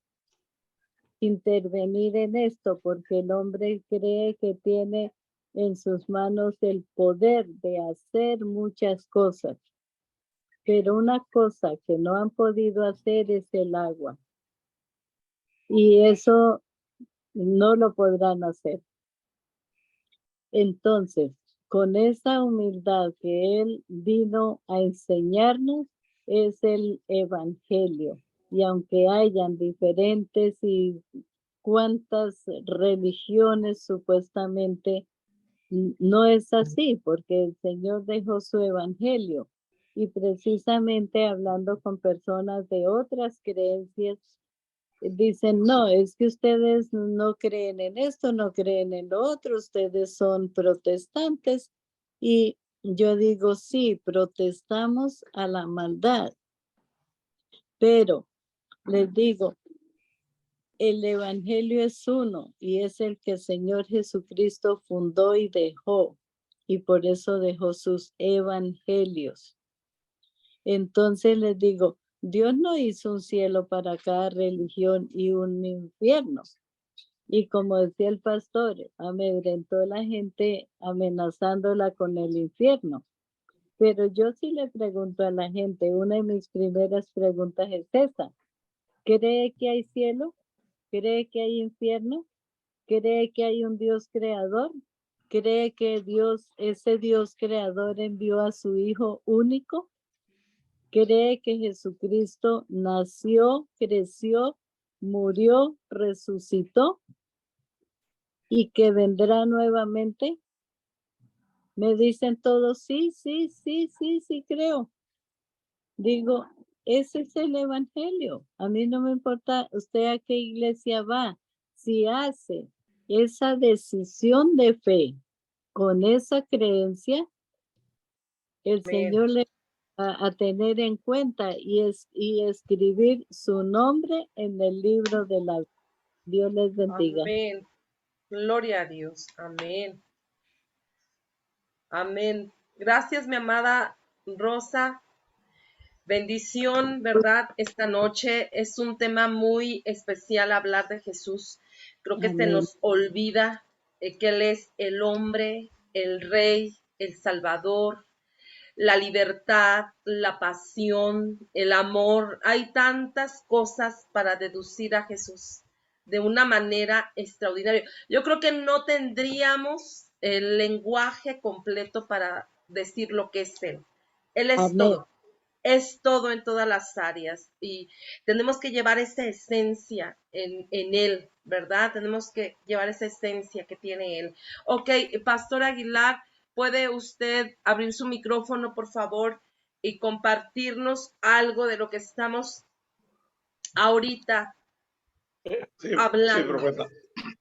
intervenir en esto, porque el hombre cree que tiene en sus manos el poder de hacer muchas cosas. Pero una cosa que no han podido hacer es el agua. Y eso no lo podrán hacer. Entonces, con esa humildad que Él vino a enseñarnos, es el Evangelio. Y aunque hayan diferentes y cuantas religiones supuestamente, no es así, porque el Señor dejó su Evangelio. Y precisamente hablando con personas de otras creencias, dicen, no, es que ustedes no creen en esto, no creen en lo otro, ustedes son protestantes. Y yo digo, sí, protestamos a la maldad. Pero les digo, el Evangelio es uno y es el que el Señor Jesucristo fundó y dejó. Y por eso dejó sus evangelios. Entonces les digo, Dios no hizo un cielo para cada religión y un infierno. Y como decía el pastor, amedrentó a la gente amenazándola con el infierno. Pero yo sí le pregunto a la gente, una de mis primeras preguntas es esa. ¿Cree que hay cielo? ¿Cree que hay infierno? ¿Cree que hay un Dios creador? ¿Cree que ese Dios creador envió a su Hijo único? ¿Cree que Jesucristo nació, creció, murió, resucitó y que vendrá nuevamente? Me dicen todos, sí, creo. Digo, ese es el Evangelio. A mí no me importa usted a qué iglesia va. Si hace esa decisión de fe con esa creencia, el Amén. Señor le a tener en cuenta y escribir su nombre en el libro de la vida. Dios les bendiga. Amén. Gloria a Dios. Amén. Amén. Gracias, mi amada Rosa. Bendición, ¿verdad? Esta noche es un tema muy especial hablar de Jesús. Creo que se Amén. nos olvida que Él es el hombre, el rey, el salvador, la libertad, la pasión, el amor. Hay tantas cosas para deducir a Jesús de una manera extraordinaria. Yo creo que no tendríamos el lenguaje completo para decir lo que es Él. Él es Amén. todo. Es todo en todas las áreas y tenemos que llevar esa esencia en Él, ¿verdad? Tenemos que llevar esa esencia que tiene Él. Ok, Pastor Aguilar, ¿puede usted abrir su micrófono, por favor, y compartirnos algo de lo que estamos ahorita Sí, hablando? profeta.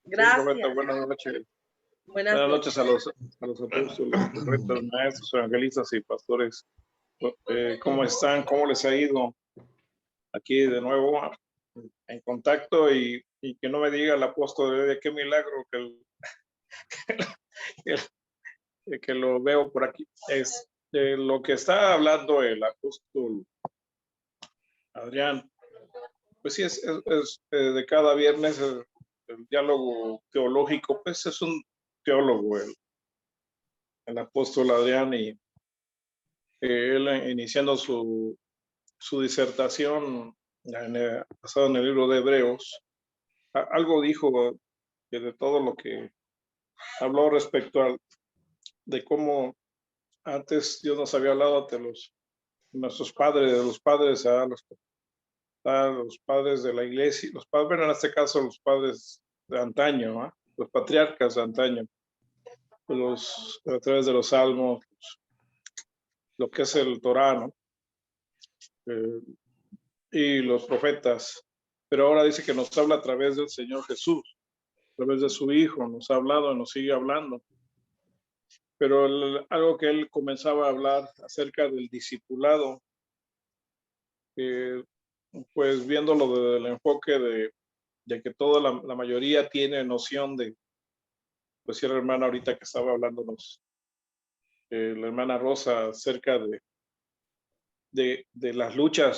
Gracias. Sí, profeta, buenas noches. Buenas Buenas noches. noches a los apóstoles, profetas, maestros, evangelistas y pastores. ¿Cómo están? ¿Cómo les ha ido? Aquí de nuevo en contacto y y que no me diga el apóstol de qué milagro que lo veo por aquí. Es de lo que está hablando el apóstol Adrián. Pues sí, es de cada viernes el diálogo teológico, pues es un teólogo el apóstol Adrián, y él iniciando su disertación basado en el libro de Hebreos, algo dijo que de todo lo que habló respecto de cómo antes Dios nos había hablado de nuestros padres, de los padres a los padres de la iglesia, los padres, bueno, en este caso los padres de antaño, ¿eh? Los patriarcas de antaño, a través de los salmos, lo que es el Torá, ¿no? Y los profetas, pero ahora dice que nos habla a través del Señor Jesús, a través de su Hijo, nos ha hablado y nos sigue hablando. Pero algo que él comenzaba a hablar acerca del discipulado, pues viéndolo desde el enfoque de que toda la mayoría tiene noción de, pues sí, la hermana ahorita que estaba hablándonos, la hermana Rosa, acerca de la lucha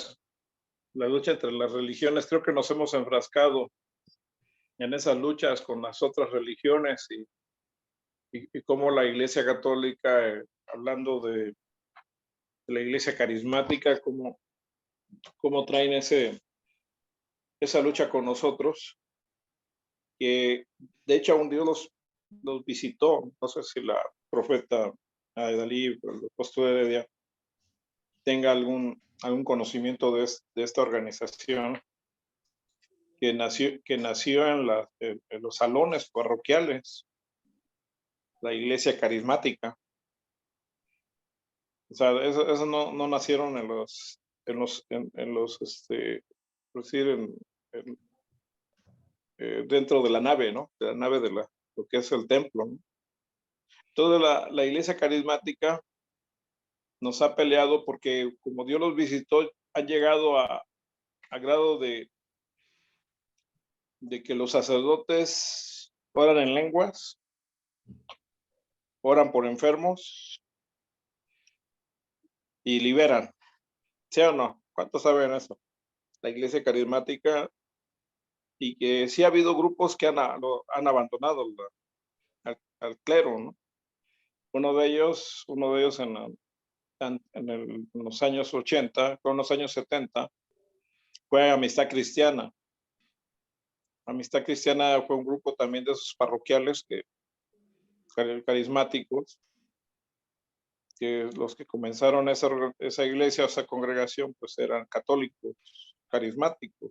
entre las religiones. Creo que nos hemos enfrascado en esas luchas con las otras religiones y cómo la Iglesia Católica, hablando de la Iglesia Carismática, cómo traen esa lucha con nosotros, que de hecho un Dios los visitó. No sé si la profeta Dalí, el apóstol de Heredia, tenga algún conocimiento de esta organización que nació en los salones parroquiales, la Iglesia Carismática. O sea, eso no nacieron por decir, dentro de la nave, ¿no? De la nave de lo que es el templo, ¿no? Toda la Iglesia Carismática nos ha peleado porque como Dios los visitó, han llegado a grado de que los sacerdotes oran en lenguas, oran por enfermos y liberan. ¿Sí o no? ¿Cuántos saben eso? La Iglesia Carismática, y que sí ha habido grupos que han abandonado al clero, ¿no? Uno de ellos en los años 80, con los años 70, fue Amistad Cristiana. Amistad Cristiana fue un grupo también de esos parroquiales carismáticos, que los que comenzaron esa iglesia, esa congregación, pues eran católicos carismáticos.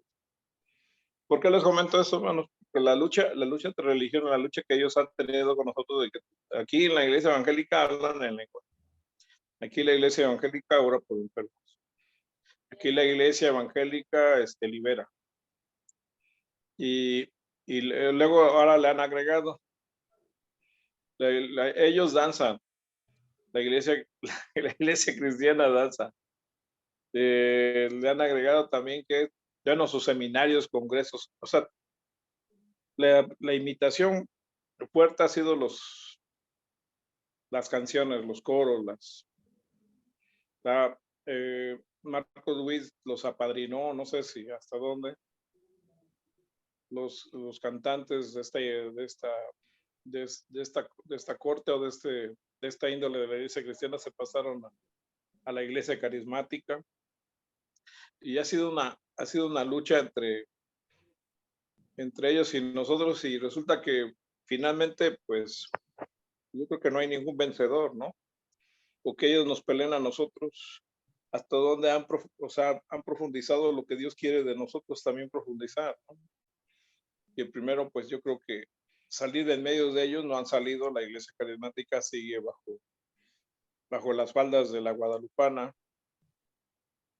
¿Por qué les comento eso, hermanos? Porque la lucha entre religiones, la lucha que ellos han tenido con nosotros, de que aquí en la iglesia evangélica hablan en lengua. Aquí la iglesia evangélica ora por enfermos. Aquí la iglesia evangélica libera. Y luego ahora le han agregado, ellos danzan, la iglesia cristiana danza. Le han agregado también que ya no sus seminarios, congresos, o sea, la imitación fuerte ha sido las canciones, los coros, Marcos Luis los apadrinó, no sé si hasta dónde, los cantantes de esta corte o de esta índole de la iglesia cristiana se pasaron a la iglesia carismática, y ha sido una lucha entre ellos y nosotros, y resulta que finalmente, pues, yo creo que no hay ningún vencedor, ¿no? Porque ellos nos pelean a nosotros, hasta donde han profundizado lo que Dios quiere de nosotros también profundizar, ¿no? Y el primero, pues yo creo que salir de en medio de ellos no han salido. La iglesia carismática sigue bajo las faldas de la guadalupana,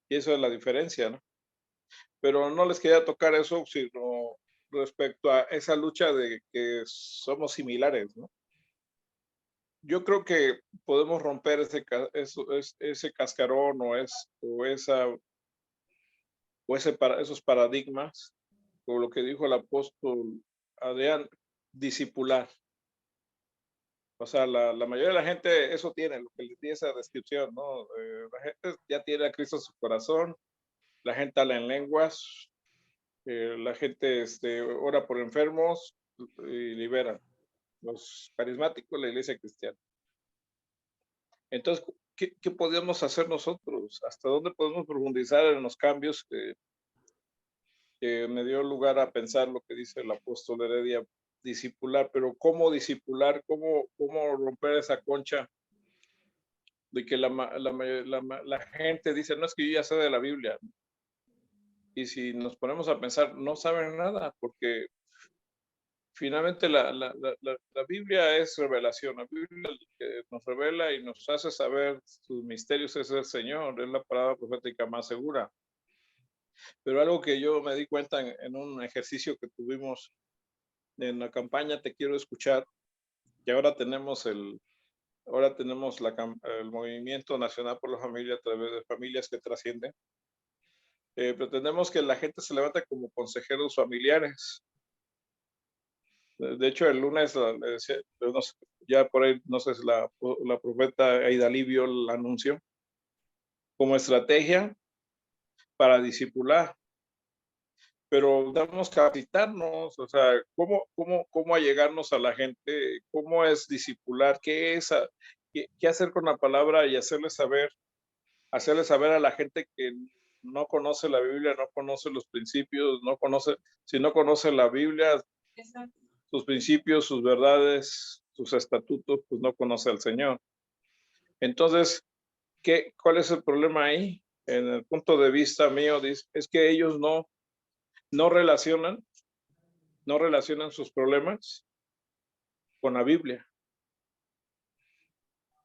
y eso es la diferencia, ¿no? Pero no les quería tocar eso, sino respecto a esa lucha de que somos similares, ¿no? Yo creo que podemos romper ese cascarón esos paradigmas, como lo que dijo el apóstol Adrián, discipular. O sea, la mayoría de la gente eso tiene, lo que le tiene esa descripción, ¿no? La gente ya tiene a Cristo en su corazón, la gente habla en lenguas, la gente ora por enfermos y libera. Los carismáticos, la iglesia cristiana. Entonces, ¿qué podemos hacer nosotros? ¿Hasta dónde podemos profundizar en los cambios que me dio lugar a pensar lo que dice el apóstol Heredia? Discipular, pero ¿cómo discipular? ¿Cómo romper esa concha de que la gente dice, no, es que yo ya sé de la Biblia? Y si nos ponemos a pensar, no saben nada, porque finalmente la Biblia es revelación. La Biblia que nos revela y nos hace saber sus misterios es el Señor, es la palabra profética más segura. Pero algo que yo me di cuenta en un ejercicio que tuvimos en la campaña Te Quiero Escuchar, que ahora tenemos el Movimiento Nacional por la Familia a través de Familias que Trascienden. Pretendemos que la gente se levante como consejeros familiares. De hecho, el lunes, ya por ahí, no sé si la profeta Aida Livio la anunció, como estrategia para discipular. Pero debemos capacitarnos, o sea, cómo allegarnos a la gente, cómo es discipular, qué hacer con la palabra y hacerle saber a la gente que no conoce la Biblia, no conoce los principios, si no conoce la Biblia, sus principios, sus verdades, sus estatutos, pues no conoce al Señor. Entonces, ¿cuál es el problema ahí? En el punto de vista mío, es que ellos no relacionan sus problemas con la Biblia.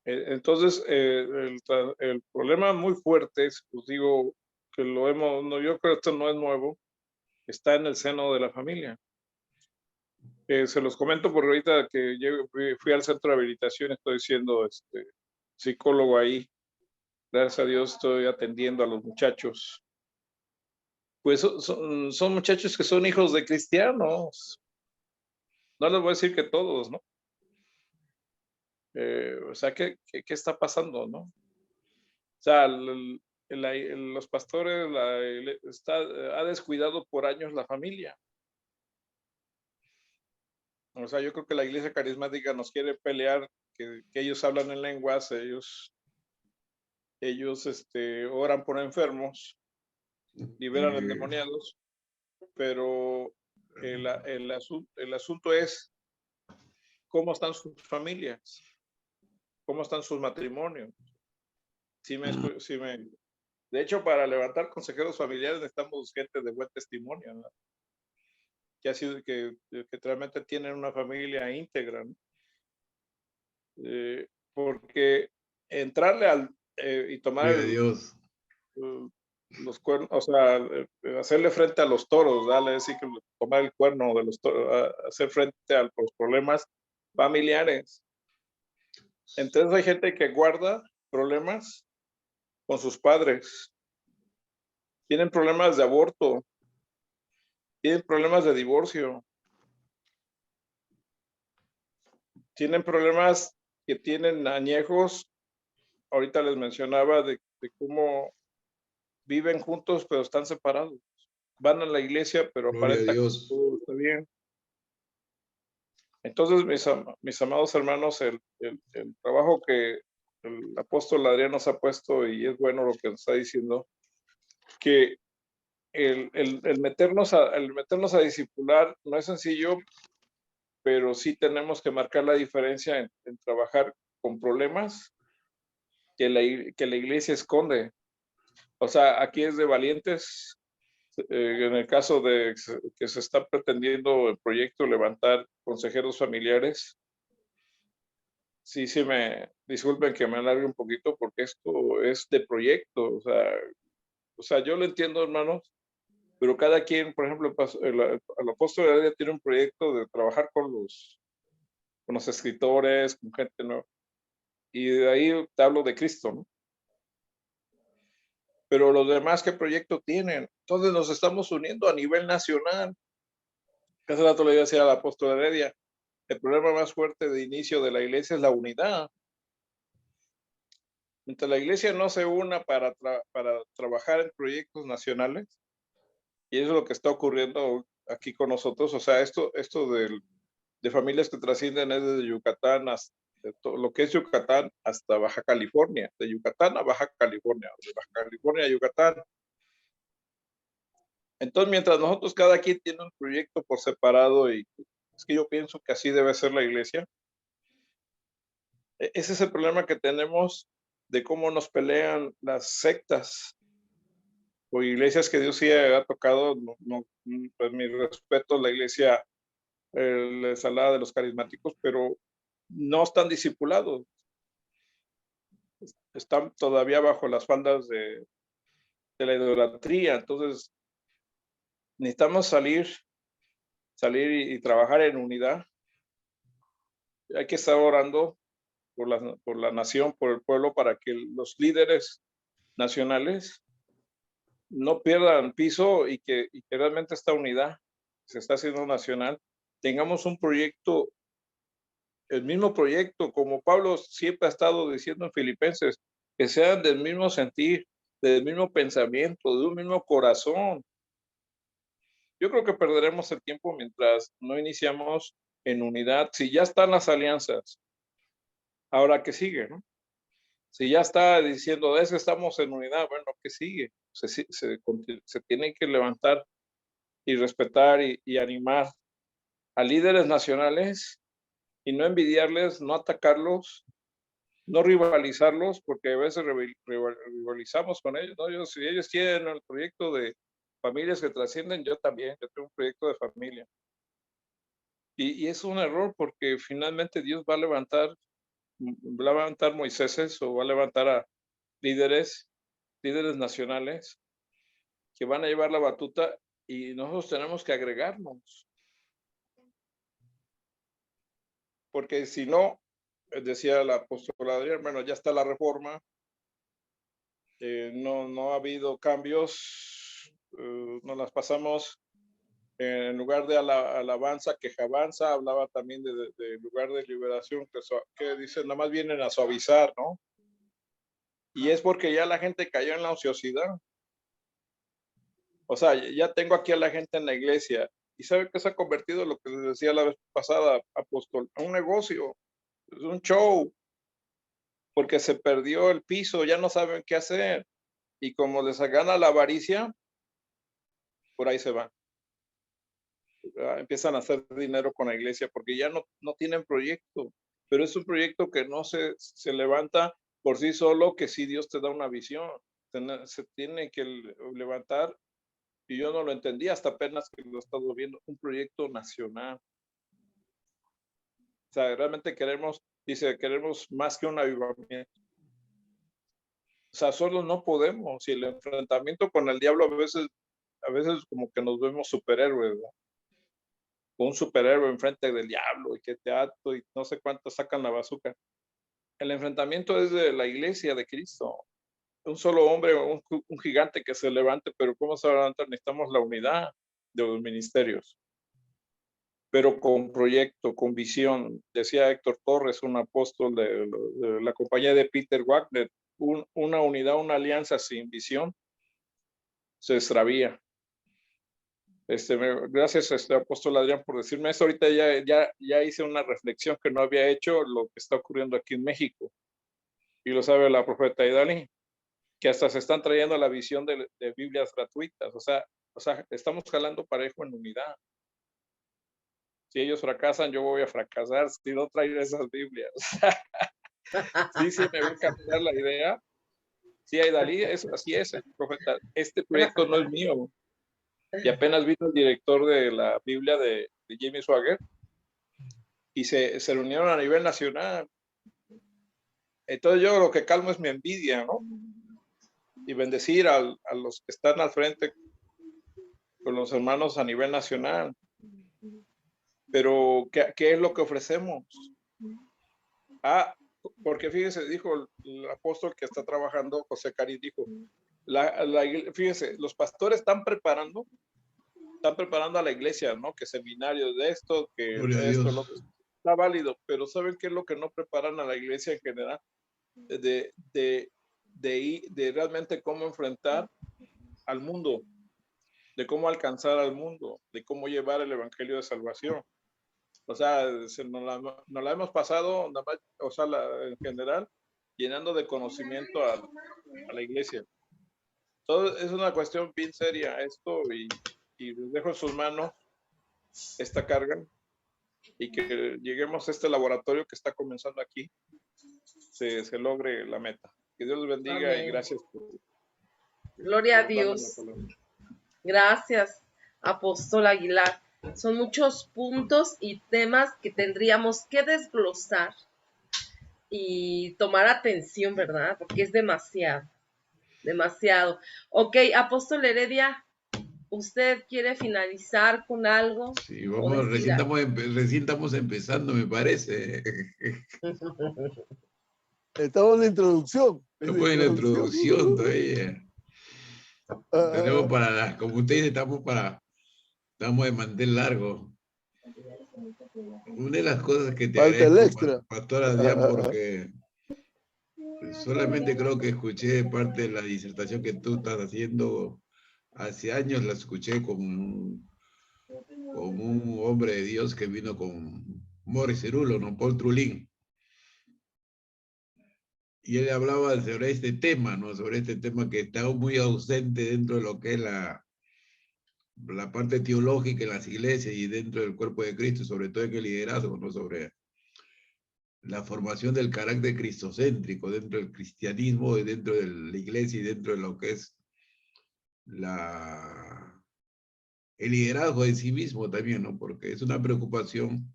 Entonces, el problema muy fuerte, pues digo, que yo creo que esto no es nuevo, está en el seno de la familia. Se los comento porque ahorita que yo fui al centro de habilitación, estoy siendo psicólogo ahí. Gracias a Dios estoy atendiendo a los muchachos. Pues son muchachos que son hijos de cristianos. No les voy a decir que todos, ¿no? O sea, ¿qué está pasando, no? O sea, los pastores ha descuidado por años la familia. O sea, yo creo que la iglesia carismática nos quiere pelear, que ellos hablan en lenguas, ellos oran por enfermos, liberan endemoniados, pero el asunto es cómo están sus familias, cómo están sus matrimonios. De hecho, para levantar consejeros familiares necesitamos gente de buen testimonio, ¿no? Que realmente tienen una familia íntegra, ¿no? Porque entrarle y tomar los cuernos, o sea, hacerle frente a los toros, dale, decir que tomar el cuerno de los toros, hacer frente a los problemas familiares. Entonces hay gente que guarda problemas con sus padres, tienen problemas de aborto, tienen problemas de divorcio, tienen problemas que tienen añejos. Ahorita les mencionaba de cómo viven juntos pero están separados. Van a la iglesia pero aparenta que todo está bien. Entonces, mis amados hermanos, el trabajo que el apóstol Adrián nos ha puesto, y es bueno lo que nos está diciendo, que el meternos a discipular no es sencillo, pero sí tenemos que marcar la diferencia en trabajar con problemas que la iglesia esconde. O sea, aquí es de valientes. En el caso de que se está pretendiendo el proyecto levantar consejeros familiares, sí disculpen que me alargue un poquito porque esto es de proyecto. O sea, yo lo entiendo, hermanos, pero cada quien, por ejemplo, el apóstol Heredia tiene un proyecto de trabajar con los escritores, con gente, ¿no? Y de ahí te hablo de Cristo, ¿no? Pero los demás, ¿qué proyecto tienen? Entonces nos estamos uniendo a nivel nacional. Hace rato le iba a decir al apóstol Heredia, el problema más fuerte de inicio de la iglesia es la unidad. Mientras la iglesia no se una para trabajar en proyectos nacionales, y eso es lo que está ocurriendo aquí con nosotros, o sea, esto de familias que trascienden es desde Yucatán hasta lo que es Yucatán hasta Baja California, de Yucatán a Baja California, de Baja California a Yucatán. Entonces, mientras nosotros cada quien tiene un proyecto por separado, y es que yo pienso que así debe ser la iglesia, ese es el problema que tenemos de cómo nos pelean las sectas o iglesias que Dios sí ha tocado. Pues mi respeto a la iglesia, la ensalada de los carismáticos, pero no están discipulados, están todavía bajo las faldas de la idolatría. Entonces necesitamos salir y trabajar en unidad. Hay que estar orando por la nación, por el pueblo, para que los líderes nacionales no pierdan piso y que realmente esta unidad se está haciendo nacional, tengamos un proyecto, el mismo proyecto, como Pablo siempre ha estado diciendo en Filipenses, que sean del mismo sentir, del mismo pensamiento, de un mismo corazón. Yo creo que perderemos el tiempo mientras no iniciamos en unidad. Si ya están las alianzas, ahora ¿qué sigue, no? Si ya está diciendo, es que estamos en unidad, bueno, ¿qué sigue? Se tiene que levantar y respetar y animar a líderes nacionales y no envidiarles, no atacarlos, no rivalizarlos, porque a veces rivalizamos con ellos, ¿no? Si ellos tienen el proyecto de familias que trascienden, yo también, yo tengo un proyecto de familia. Y es un error, porque finalmente Dios va a levantar Moiséses, o va a levantar a líderes nacionales que van a llevar la batuta, y nosotros tenemos que agregarnos. Porque si no, decía el apóstol Adrián, bueno, ya está la reforma, no ha habido cambios, nos las pasamos en lugar de alabanza, quejabanza. Hablaba también de lugar de liberación, que dicen, nada más vienen a suavizar, ¿no? Y es porque ya la gente cayó en la ociosidad. O sea, ya tengo aquí a la gente en la iglesia, y sabe que se ha convertido, lo que les decía la vez pasada, apóstol, a un negocio, es un show, porque se perdió el piso, ya no saben qué hacer, y como les gana la avaricia, por ahí se van. Empiezan a hacer dinero con la iglesia porque ya no tienen proyecto, pero es un proyecto que no se levanta por sí solo, que si Dios te da una visión, se tiene que levantar, y yo no lo entendí hasta apenas que lo he estado viendo, un proyecto nacional. O sea, realmente queremos más que un avivamiento. O sea, solo no podemos, y el enfrentamiento con el diablo a veces como que nos vemos superhéroes, ¿verdad? Un superhéroe enfrente del diablo, y que te ato y no sé cuánto sacan la bazooka. El enfrentamiento es de la iglesia de Cristo. Un solo hombre, un gigante que se levante, pero ¿cómo se va a levantar? Necesitamos la unidad de los ministerios, pero con proyecto, con visión. Decía Héctor Torres, un apóstol de la compañía de Peter Wagner, una unidad, una alianza sin visión se extravía. Gracias, apóstol Adrián, por decirme esto. Ahorita ya hice una reflexión que no había hecho, lo que está ocurriendo aquí en México. Y lo sabe la profeta Idali, que hasta se están trayendo la visión de Biblias gratuitas. O sea, estamos jalando parejo en unidad. Si ellos fracasan, yo voy a fracasar si no traigo esas Biblias. Sí, me va a captar la idea. Sí, Idali, así es, profeta. Este proyecto no es mío. Y apenas vino el director de la Biblia de Jimmy Swaggart, y se reunieron a nivel nacional. Entonces yo lo que calmo es mi envidia, ¿no? Y bendecir a los que están al frente con los hermanos a nivel nacional. Pero ¿qué es lo que ofrecemos? Porque fíjense, dijo el apóstol que está trabajando, José Cari, dijo, fíjense, los pastores están preparando están preparando a la iglesia, ¿no? Que seminarios de esto, que Gloria a esto, Dios. lo que está válido, pero ¿saben qué es lo que no preparan a la iglesia en general? De realmente cómo enfrentar al mundo, de cómo alcanzar al mundo, de cómo llevar el evangelio de salvación. O sea, nos la hemos pasado, nada más, o sea, en general, llenando de conocimiento a la iglesia. Todo es una cuestión bien seria esto y les dejo en sus manos esta carga y que lleguemos a este laboratorio que está comenzando aquí, se logre la meta. Que Dios los bendiga. Amén. Y gracias Gloria a por darme la Dios. palabra. Gracias, Apóstol Aguilar. Son muchos puntos y temas que tendríamos que desglosar y tomar atención, ¿verdad? Porque es demasiado, demasiado. Ok, Apóstol Heredia, ¿usted quiere finalizar con algo? Sí, o vamos, decir algo? recién estamos empezando, me parece. Estamos en la introducción. Estamos en la introducción todavía. Tenemos Ah, como ustedes estamos de mantel largo. Una de las cosas que te falta el agradezco, extra. Pastora Diane, porque solamente creo que escuché parte de la disertación que tú estás haciendo. Hace años la escuché con un hombre de Dios que vino con Morris Cerulo, ¿no? Paul Trulín. Y él hablaba sobre este tema, ¿no? Sobre este tema que está muy ausente dentro de lo que es la parte teológica en las iglesias y dentro del cuerpo de Cristo, sobre todo en el liderazgo, ¿no? Sobre la formación del carácter cristocéntrico dentro del cristianismo y dentro de la iglesia y dentro de lo que es el liderazgo en sí mismo también, ¿no? Porque es una preocupación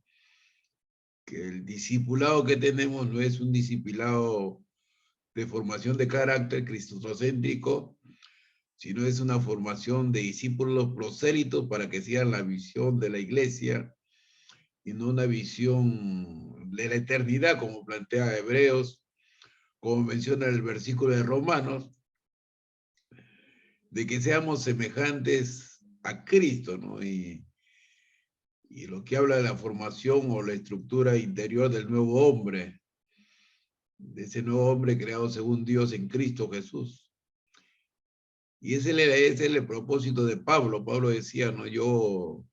que el discipulado que tenemos no es un discipulado de formación de carácter cristocéntrico, sino es una formación de discípulos prosélitos para que sigan la visión de la iglesia y no una visión de la eternidad, como plantea Hebreos, como menciona el versículo de Romanos, de que seamos semejantes a Cristo, ¿no? Y lo que habla de la formación o la estructura interior del nuevo hombre, de ese nuevo hombre creado según Dios en Cristo Jesús. Y ese es el propósito de Pablo. Pablo decía, ¿no? Yo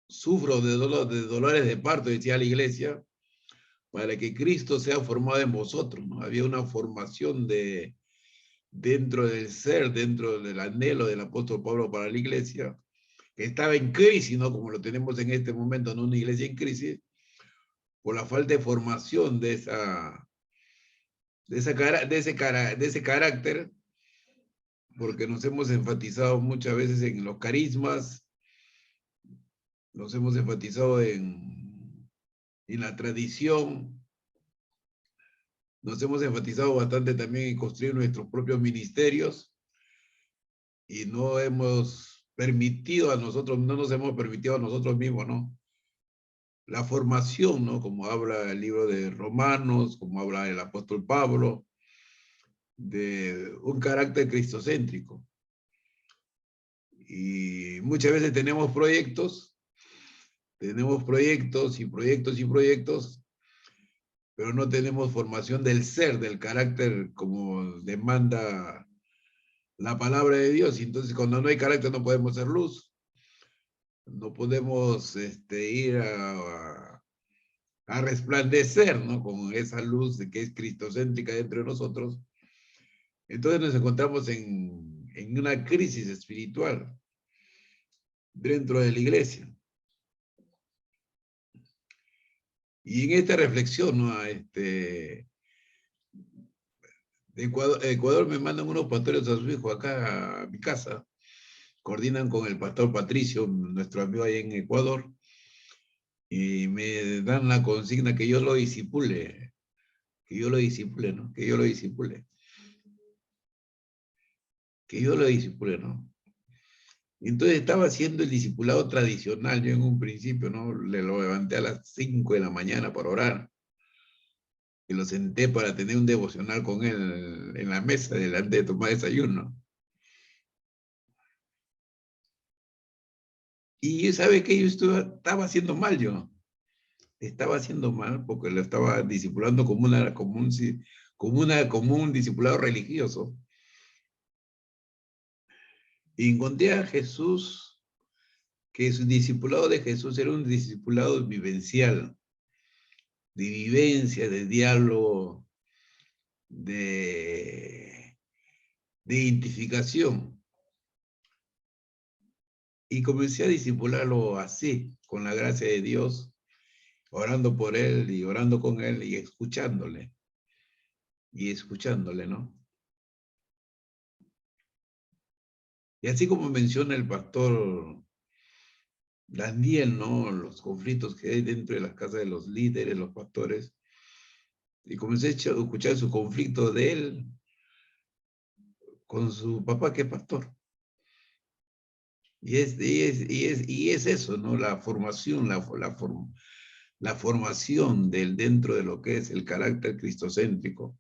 sufro de dolores de parto, decía la iglesia, para que Cristo sea formado en vosotros, ¿no? Había una formación dentro del ser, dentro del anhelo del apóstol Pablo para la iglesia, que estaba en crisis, ¿no? Como lo tenemos en este momento, ¿no? Una iglesia en crisis, por la falta de formación de ese carácter, porque nos hemos enfatizado muchas veces en los carismas, nos hemos enfatizado en la tradición, nos hemos enfatizado bastante también en construir nuestros propios ministerios y no nos hemos permitido a nosotros mismos, ¿no? La formación, ¿no? Como habla el libro de Romanos, como habla el apóstol Pablo, de un carácter cristocéntrico. Y muchas veces tenemos proyectos y proyectos, pero no tenemos formación del ser, del carácter como demanda la palabra de Dios. Y entonces cuando no hay carácter no podemos ser luz. No podemos ir a resplandecer, ¿no? Con esa luz de que es cristocéntrica dentro de nosotros. Entonces nos encontramos en una crisis espiritual dentro de la iglesia. Y en esta reflexión, ¿no? De Ecuador me mandan unos pastores a su hijo acá a mi casa, coordinan con el pastor Patricio, nuestro amigo ahí en Ecuador, y me dan la consigna que yo lo discipule, ¿no? Que yo lo discipule, ¿no? Entonces estaba haciendo el discipulado tradicional, yo en un principio, ¿no? Le lo levanté a las 5 de la mañana para orar, y lo senté para tener un devocional con él en la mesa, delante de tomar desayuno. Y sabe que yo estaba haciendo mal yo. Estaba haciendo mal porque lo estaba discipulando como un discipulado religioso. Y encontré a Jesús, que su discipulado de Jesús era un discipulado vivencial, de vivencia, de diálogo, de identificación. Y comencé a discipularlo así, con la gracia de Dios, orando por él y orando con él y escuchándole. Y escuchándole, ¿no? Y así como menciona el pastor Daniel, ¿no? Los conflictos que hay dentro de las casas de los líderes, los pastores. Y comencé a escuchar su conflicto de él con su papá, que es pastor. Y es eso, ¿no? La formación, la formación dentro de lo que es el carácter cristocéntrico.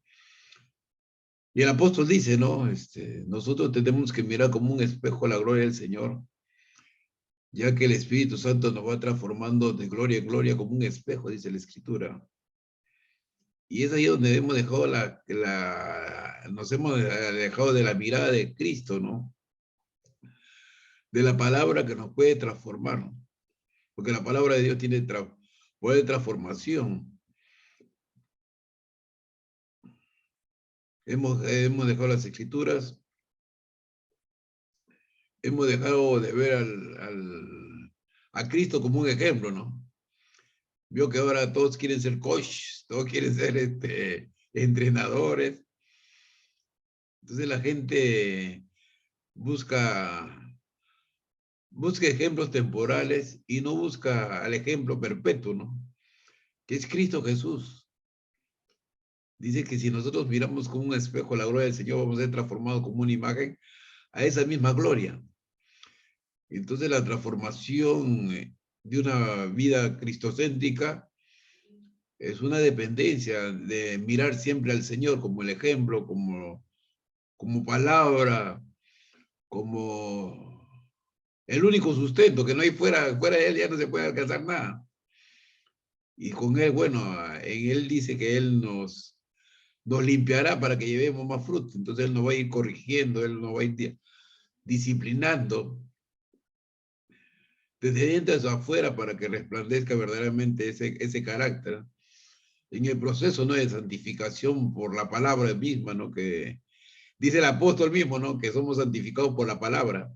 Y el apóstol dice, ¿no? Nosotros tenemos que mirar como un espejo la gloria del Señor, ya que el Espíritu Santo nos va transformando de gloria en gloria como un espejo, dice la Escritura. Y es ahí donde hemos dejado nos hemos alejado de la mirada de Cristo, ¿no? De la palabra que nos puede transformar, porque la palabra de Dios tiene poder de transformación. Hemos dejado las Escrituras, hemos dejado de ver a Cristo como un ejemplo, ¿no? Vio que ahora todos quieren ser coaches, todos quieren ser entrenadores. Entonces la gente busca ejemplos temporales y no busca al ejemplo perpetuo, ¿no? Que es Cristo Jesús. Dice que si nosotros miramos como un espejo la gloria del Señor, vamos a ser transformados como una imagen a esa misma gloria. Entonces la transformación de una vida cristocéntrica es una dependencia de mirar siempre al Señor como el ejemplo, como palabra, como el único sustento, que no hay fuera de él ya no se puede alcanzar nada. Y con él, bueno, en él dice que él nos limpiará para que llevemos más fruto. Entonces él nos va a ir corrigiendo, él nos va a ir disciplinando desde dentro hacia afuera para que resplandezca verdaderamente ese carácter. En el proceso, ¿no?, de santificación por la palabra misma, ¿no?, que dice el apóstol mismo, ¿no?, que somos santificados por la palabra.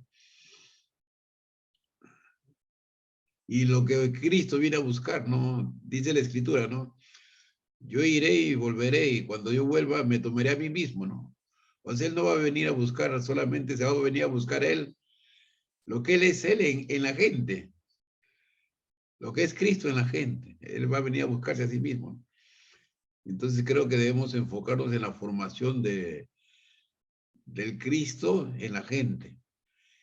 Y lo que Cristo viene a buscar, ¿no? Dice la Escritura, ¿no? Yo iré y volveré, y cuando yo vuelva me tomaré a mí mismo, ¿no? O sea, él no va a venir a buscar, solamente se va a venir a buscar él, lo que él es él en la gente, lo que es Cristo en la gente. Él va a venir a buscarse a sí mismo. Entonces creo que debemos enfocarnos en la formación del Cristo en la gente.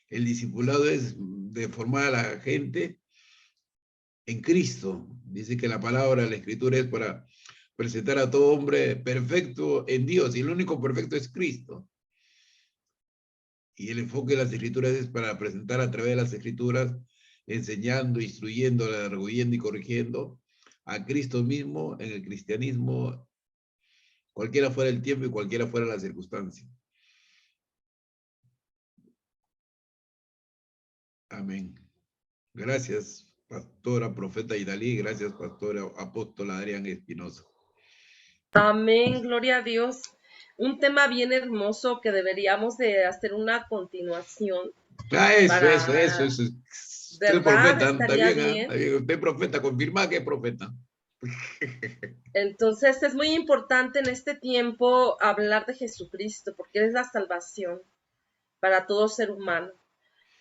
El discipulado es de formar a la gente en Cristo. Dice que la palabra, la Escritura es para presentar a todo hombre perfecto en Dios, y el único perfecto es Cristo. Y el enfoque de las Escrituras es para presentar a través de las Escrituras, enseñando, instruyendo, redarguyendo y corrigiendo a Cristo mismo en el cristianismo, cualquiera fuera el tiempo y cualquiera fuera la circunstancia. Amén. Gracias, pastora, profeta Idalí. Gracias, pastora, apóstola Adrián Espinosa. Amén, gloria a Dios. Un tema bien hermoso que deberíamos de hacer una continuación. Eso. Usted ¿Verdad? profeta, está Estaría bien, bien. está bien. Usted profeta, confirma que es profeta. Entonces es muy importante en este tiempo hablar de Jesucristo, porque Él es la salvación para todo ser humano.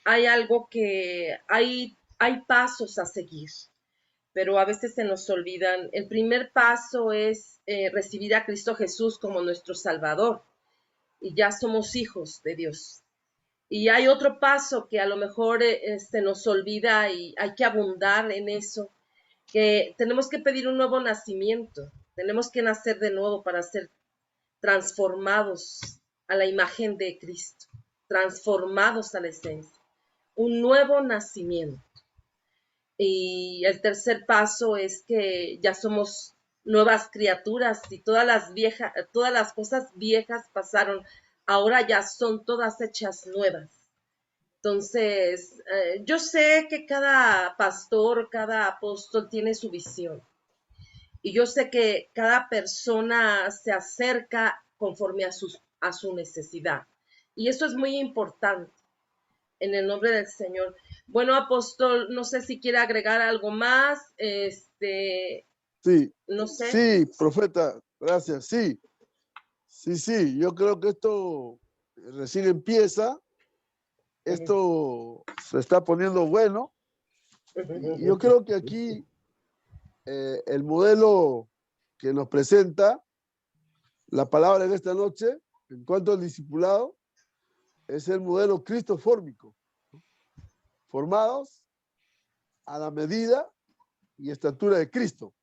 Hay hay pasos a seguir, pero a veces se nos olvidan. El primer paso es recibir a Cristo Jesús como nuestro Salvador, y ya somos hijos de Dios. Y hay otro paso que a lo mejor se nos olvida y hay que abundar en eso, que tenemos que pedir un nuevo nacimiento, tenemos que nacer de nuevo para ser transformados a la imagen de Cristo, transformados a la esencia, un nuevo nacimiento. Y el tercer paso es que ya somos nuevas criaturas y todas las cosas viejas pasaron, ahora ya son todas hechas nuevas. Entonces, yo sé que cada pastor, cada apóstol tiene su visión. Y yo sé que cada persona se acerca conforme a su necesidad. Y eso es muy importante en el nombre del Señor. Bueno, apóstol, no sé si quiere agregar algo más. Sí, No sé. sí, profeta, gracias. Sí, yo creo que esto recién empieza, esto se está poniendo bueno. Y yo creo que aquí el modelo que nos presenta la palabra en esta noche, en cuanto al discipulado, es el modelo cristofórmico, ¿no? Formados a la medida y estatura de Cristo.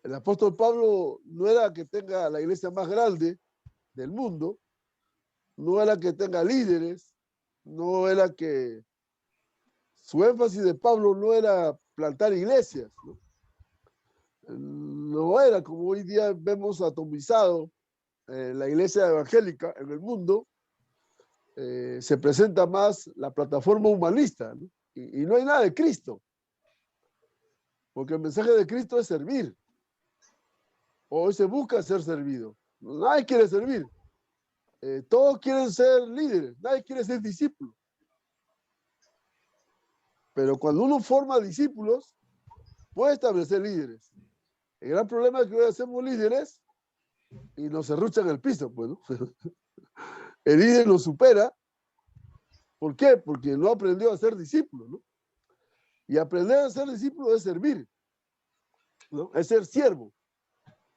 El apóstol Pablo no era que tenga la iglesia más grande del mundo, no era que tenga líderes, no era que su énfasis de Pablo no era plantar iglesias, ¿no? No era como hoy día vemos atomizado la iglesia evangélica en el mundo, se presenta más la plataforma humanista, ¿no? Y no hay nada de Cristo, porque el mensaje de Cristo es servir. Hoy se busca ser servido. Nadie quiere servir. Todos quieren ser líderes, nadie quiere ser discípulo. Pero cuando uno forma discípulos, puede establecer líderes. El gran problema es que hoy hacemos líderes y nos serruchan el piso, pues, ¿no? El líder lo supera. ¿Por qué? Porque no aprendió a ser discípulo, ¿no? Y aprender a ser discípulo es servir, ¿no? Es ser siervo.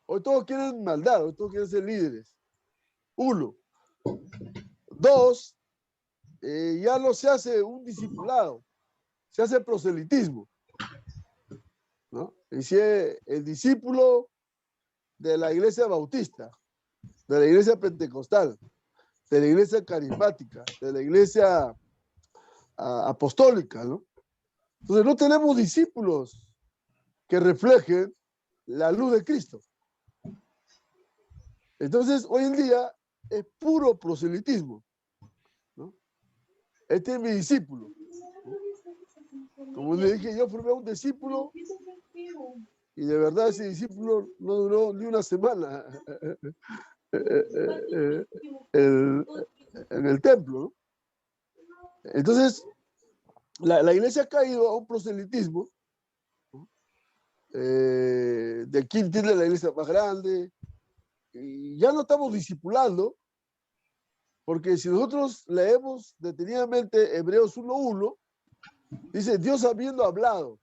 Hoy todos quieren maldad, hoy todos quieren ser líderes. Uno. Dos, ya no se hace un discipulado, se hace proselitismo, ¿no? Y si el discípulo de la iglesia bautista, de la iglesia pentecostal, de la iglesia carismática, de la iglesia apostólica, ¿no? Entonces no tenemos discípulos que reflejen la luz de Cristo. Entonces hoy en día es puro proselitismo, ¿no? Este es mi discípulo, ¿no? Como le dije, yo formé a un discípulo y de verdad ese discípulo no duró ni una semana en el templo, ¿no? Entonces, la iglesia ha caído a un proselitismo, ¿no? De quién tiene la iglesia más grande, y ya no estamos discipulando, porque si nosotros leemos detenidamente Hebreos 1:1, dice, Dios habiendo hablado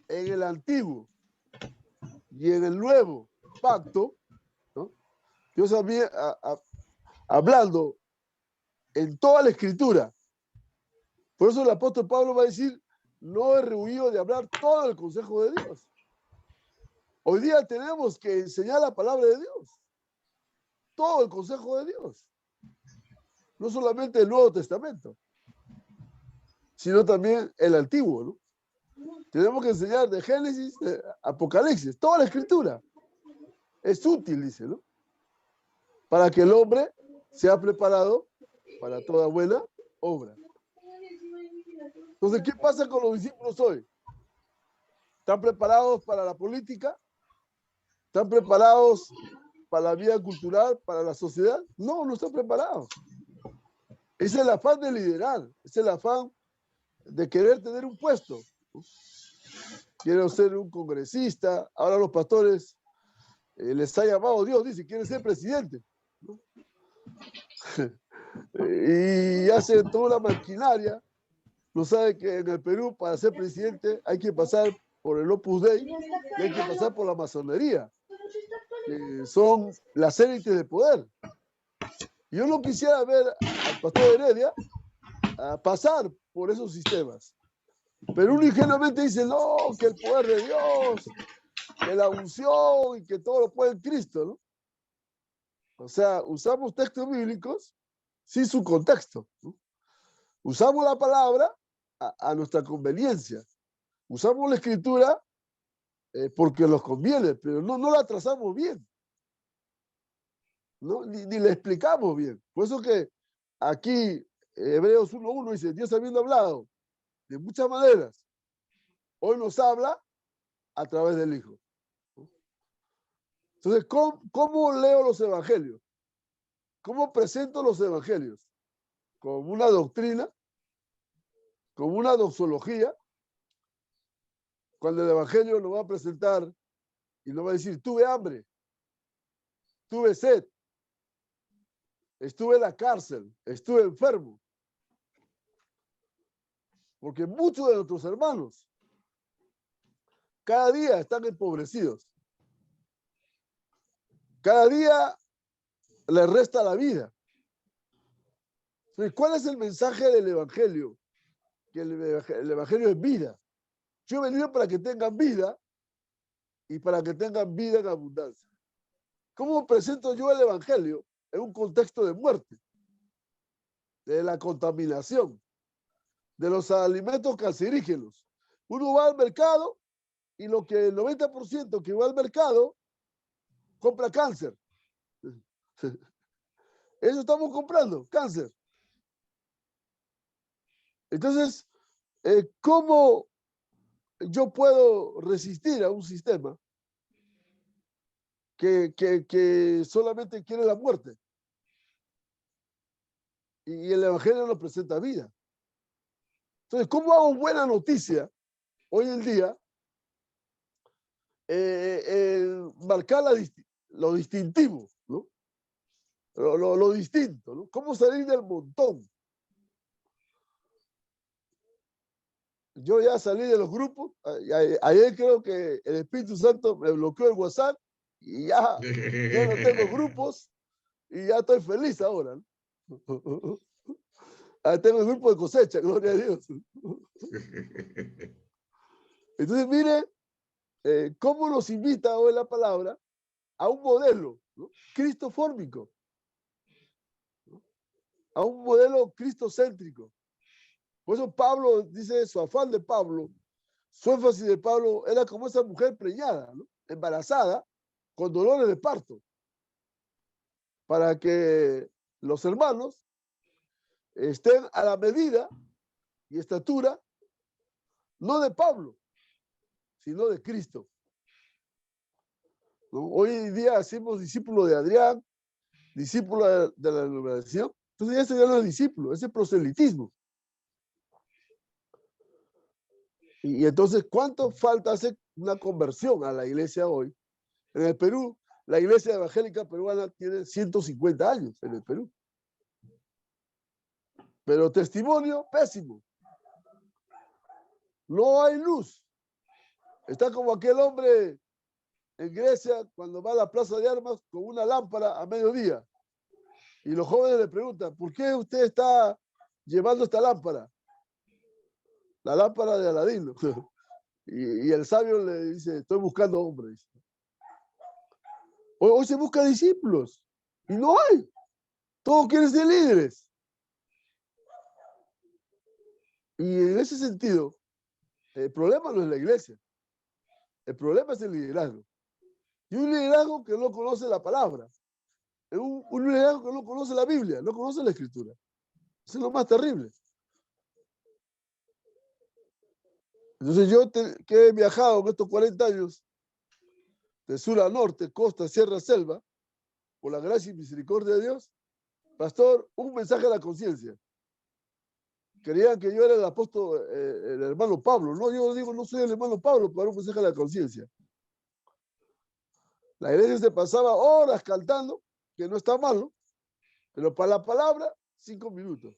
en el antiguo y en el nuevo pacto, ¿no? Dios había hablando en toda la escritura. Por eso el apóstol Pablo va a decir, no he rehuido de hablar todo el consejo de Dios. Hoy día tenemos que enseñar la palabra de Dios, todo el consejo de Dios, no solamente el Nuevo Testamento, sino también el Antiguo, ¿no? Tenemos que enseñar de Génesis, de Apocalipsis, toda la escritura. Es útil, dice, ¿no? Para que el hombre sea preparado para toda buena obra. Entonces, ¿qué pasa con los discípulos hoy? ¿Están preparados para la política? ¿Están preparados para la vida cultural, para la sociedad? No, no están preparados. Es el afán de liderar, es el afán de querer tener un puesto. Quiero ser un congresista. Ahora los pastores les ha llamado Dios, dice, quieren ser presidente, ¿no? Y hacen toda la maquinaria. No sabe que en el Perú para ser presidente hay que pasar por el Opus Dei y hay que pasar por la masonería, que son las élites de poder. Yo no quisiera ver al pastor Heredia pasar por esos sistemas. Pero uno ingenuamente dice, no, que el poder de Dios, que la unción y que todo lo puede en Cristo, ¿no? O sea, usamos textos bíblicos sin su contexto, ¿no? Usamos la palabra a nuestra conveniencia. Usamos la escritura porque nos conviene, pero no la trazamos bien, ¿no? Ni la explicamos bien. Por eso que aquí Hebreos 1:1 dice, Dios habiendo hablado de muchas maneras, hoy nos habla a través del Hijo. Entonces, ¿cómo leo los evangelios? ¿Cómo presento los evangelios? Como una doctrina, como una doxología. Cuando el evangelio lo va a presentar y lo va a decir, tuve hambre, tuve sed, estuve en la cárcel, estuve enfermo. Porque muchos de nuestros hermanos cada día están empobrecidos. Cada día les resta la vida. Entonces, ¿cuál es el mensaje del evangelio? Que el evangelio es vida. Yo he venido para que tengan vida y para que tengan vida en abundancia. ¿Cómo presento yo el evangelio en un contexto de muerte? De la contaminación, de los alimentos cancerígenos. Uno va al mercado y lo que el 90% que va al mercado compra cáncer. Eso estamos comprando, cáncer. Entonces, ¿cómo yo puedo resistir a un sistema que solamente quiere la muerte? Y el evangelio nos presenta vida. Entonces, ¿cómo hago buena noticia hoy en día? Marcar lo distintivo, ¿no? Lo distinto, ¿no? ¿Cómo salir del montón? Yo ya salí de los grupos. Ayer creo que el Espíritu Santo me bloqueó el WhatsApp y ya no tengo grupos y ya estoy feliz ahora, ¿no? Tengo el grupo de cosecha, gloria a Dios. Entonces, mire cómo nos invita hoy la palabra a un modelo, ¿no? Cristofórmico, ¿no? A un modelo cristocéntrico. Por eso Pablo dice, su afán de Pablo, su énfasis de Pablo era como esa mujer preñada, ¿no? Embarazada, con dolores de parto, para que los hermanos estén a la medida y estatura, no de Pablo, sino de Cristo, ¿no? Hoy en día hacemos discípulos de Adrián, discípulos de la liberación. Entonces ese ya no es discípulo, ese es proselitismo. Y entonces, ¿cuánto falta hacer una conversión a la iglesia hoy? En el Perú, la iglesia evangélica peruana tiene 150 años en el Perú. Pero testimonio pésimo. No hay luz. Está como aquel hombre en Grecia cuando va a la plaza de armas con una lámpara a mediodía. Y los jóvenes le preguntan, ¿por qué usted está llevando esta lámpara? La lámpara de Aladino. Y el sabio le dice, estoy buscando hombres. Hoy se busca discípulos y no hay. Todos quieren ser líderes. Y en ese sentido, el problema no es la iglesia. El problema es el liderazgo. Y un liderazgo que no conoce la palabra. Un liderazgo que no conoce la Biblia, no conoce la Escritura. Eso es lo más terrible. Entonces yo que he viajado en estos 40 años, de sur a norte, costa, sierra, selva, por la gracia y misericordia de Dios, pastor, un mensaje a la conciencia. Creían que yo era el apóstol, el hermano Pablo. No, yo digo, no soy el hermano Pablo, pero un mensaje a la conciencia. La iglesia se pasaba horas cantando, que no está malo, pero para la palabra, 5 minutos.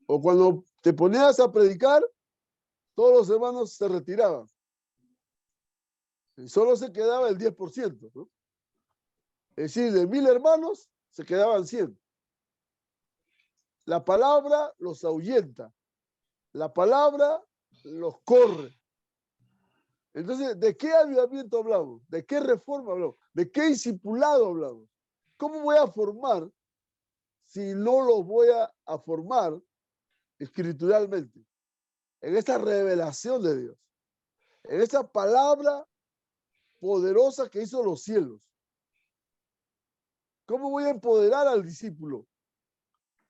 O cuando te ponías a predicar, todos los hermanos se retiraban. Y solo se quedaba el 10%, ¿no? Es decir, de 1000 hermanos, se quedaban 100. La palabra los ahuyenta. La palabra los corre. Entonces, ¿de qué avivamiento hablamos? ¿De qué reforma hablamos? ¿De qué discipulado hablamos? ¿Cómo voy a formar si no los voy a formar escrituralmente, en esta revelación de Dios, en esa palabra poderosa que hizo los cielos. ¿Cómo voy a empoderar al discípulo?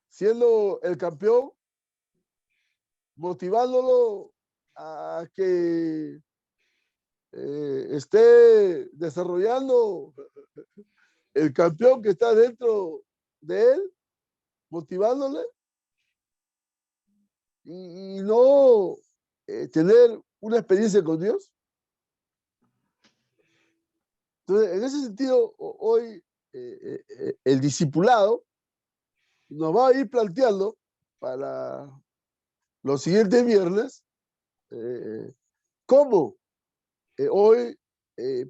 Siendo el campeón, motivándolo a que esté desarrollando el campeón que está dentro de él, motivándole y no tener una experiencia con Dios. Entonces, en ese sentido, hoy el discipulado nos va a ir planteando para los siguientes viernes cómo hoy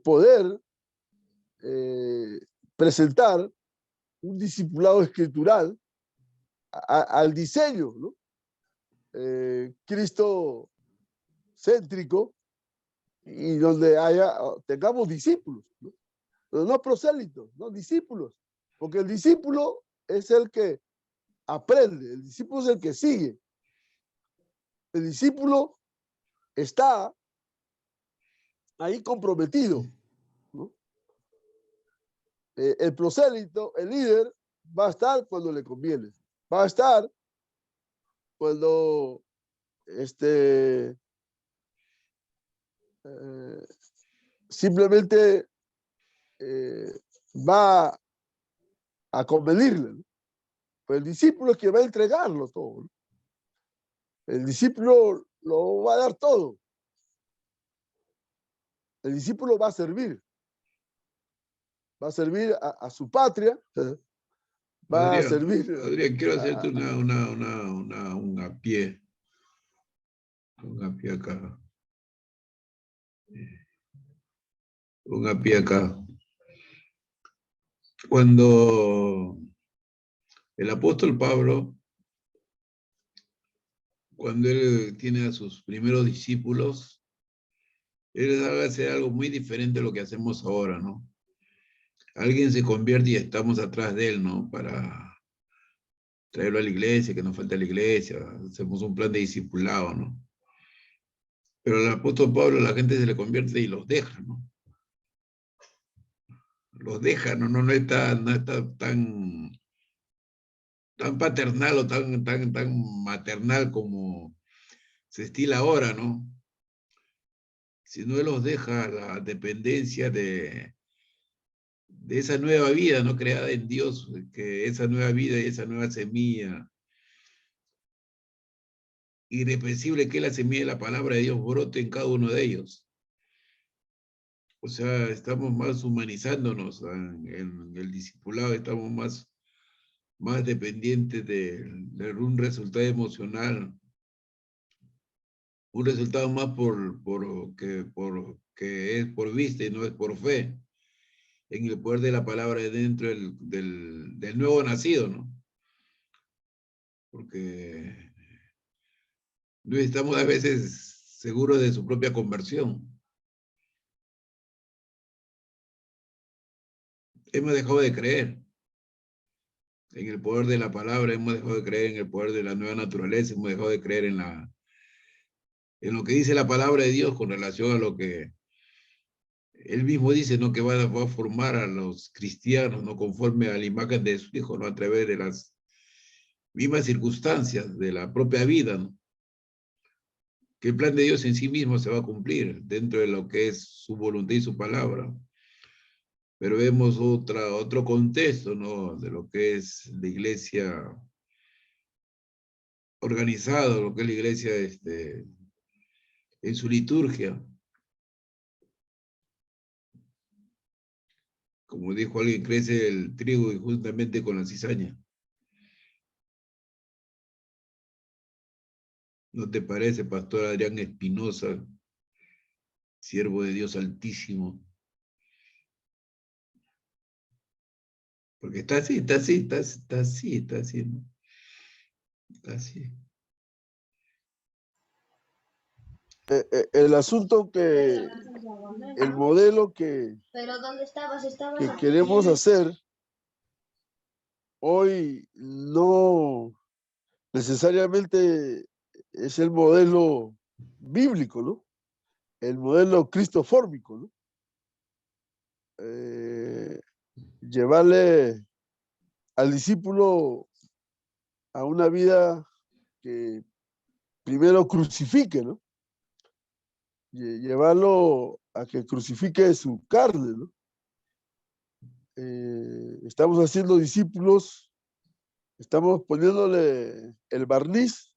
poder presentar un discipulado escritural al diseño, ¿no? Cristo céntrico, y donde tengamos discípulos, ¿no? Pero no prosélitos, no discípulos, porque el discípulo es el que aprende, el discípulo es el que sigue. El discípulo está ahí comprometido, ¿no? El prosélito, el líder, va a estar cuando le conviene, va a estar cuando simplemente va a convenirle, ¿no? Pues el discípulo es que va a entregarlo todo, ¿no? El discípulo lo va a dar todo. El discípulo va a servir a su patria, va a servir. Adrián, quiero hacerte un pie acá. Un pie acá. Cuando el apóstol Pablo, cuando él tiene a sus primeros discípulos, él hace algo muy diferente a lo que hacemos ahora, ¿no? Alguien se convierte y estamos atrás de él, ¿no? Para traerlo a la iglesia, que nos falta la iglesia, hacemos un plan de discipulado, ¿no? Pero al apóstol Pablo la gente se le convierte y los deja, ¿no? Los deja, no está tan paternal o tan maternal como se estila ahora, ¿no? Sino él los deja a la dependencia de esa nueva vida, ¿no? Creada en Dios, que esa nueva vida y esa nueva semilla irrepresible que es la semilla de la palabra de Dios brote en cada uno de ellos. O sea, estamos más humanizándonos en el discipulado, estamos más dependientes de un resultado emocional, un resultado más que es por vista y no es por fe, en el poder de la palabra dentro del nuevo nacido, ¿no? Porque no estamos a veces seguros de su propia conversión. Hemos dejado de creer en el poder de la palabra, hemos dejado de creer en el poder de la nueva naturaleza, hemos dejado de creer en lo que dice la palabra de Dios con relación a lo que él mismo dice, ¿no? Que va a formar a los cristianos, ¿no? Conforme a la imagen de su Hijo, ¿no? A través de las mismas circunstancias de la propia vida, ¿no? Que el plan de Dios en sí mismo se va a cumplir dentro de lo que es su voluntad y su palabra. Pero vemos otro contexto, ¿no? De lo que es la iglesia organizada, lo que es la iglesia en su liturgia. Como dijo alguien, crece el trigo y juntamente con la cizaña. ¿No te parece, Pastor Adrián Espinosa, siervo de Dios Altísimo? Porque está así, ¿no? Está así. El asunto el modelo que queremos hacer hoy no necesariamente es el modelo bíblico, ¿no? El modelo cristofórmico, ¿no? Llevarle al discípulo a una vida que primero crucifique, ¿no? Llevarlo a que crucifique su carne, ¿no? Estamos haciendo discípulos, estamos poniéndole el barniz,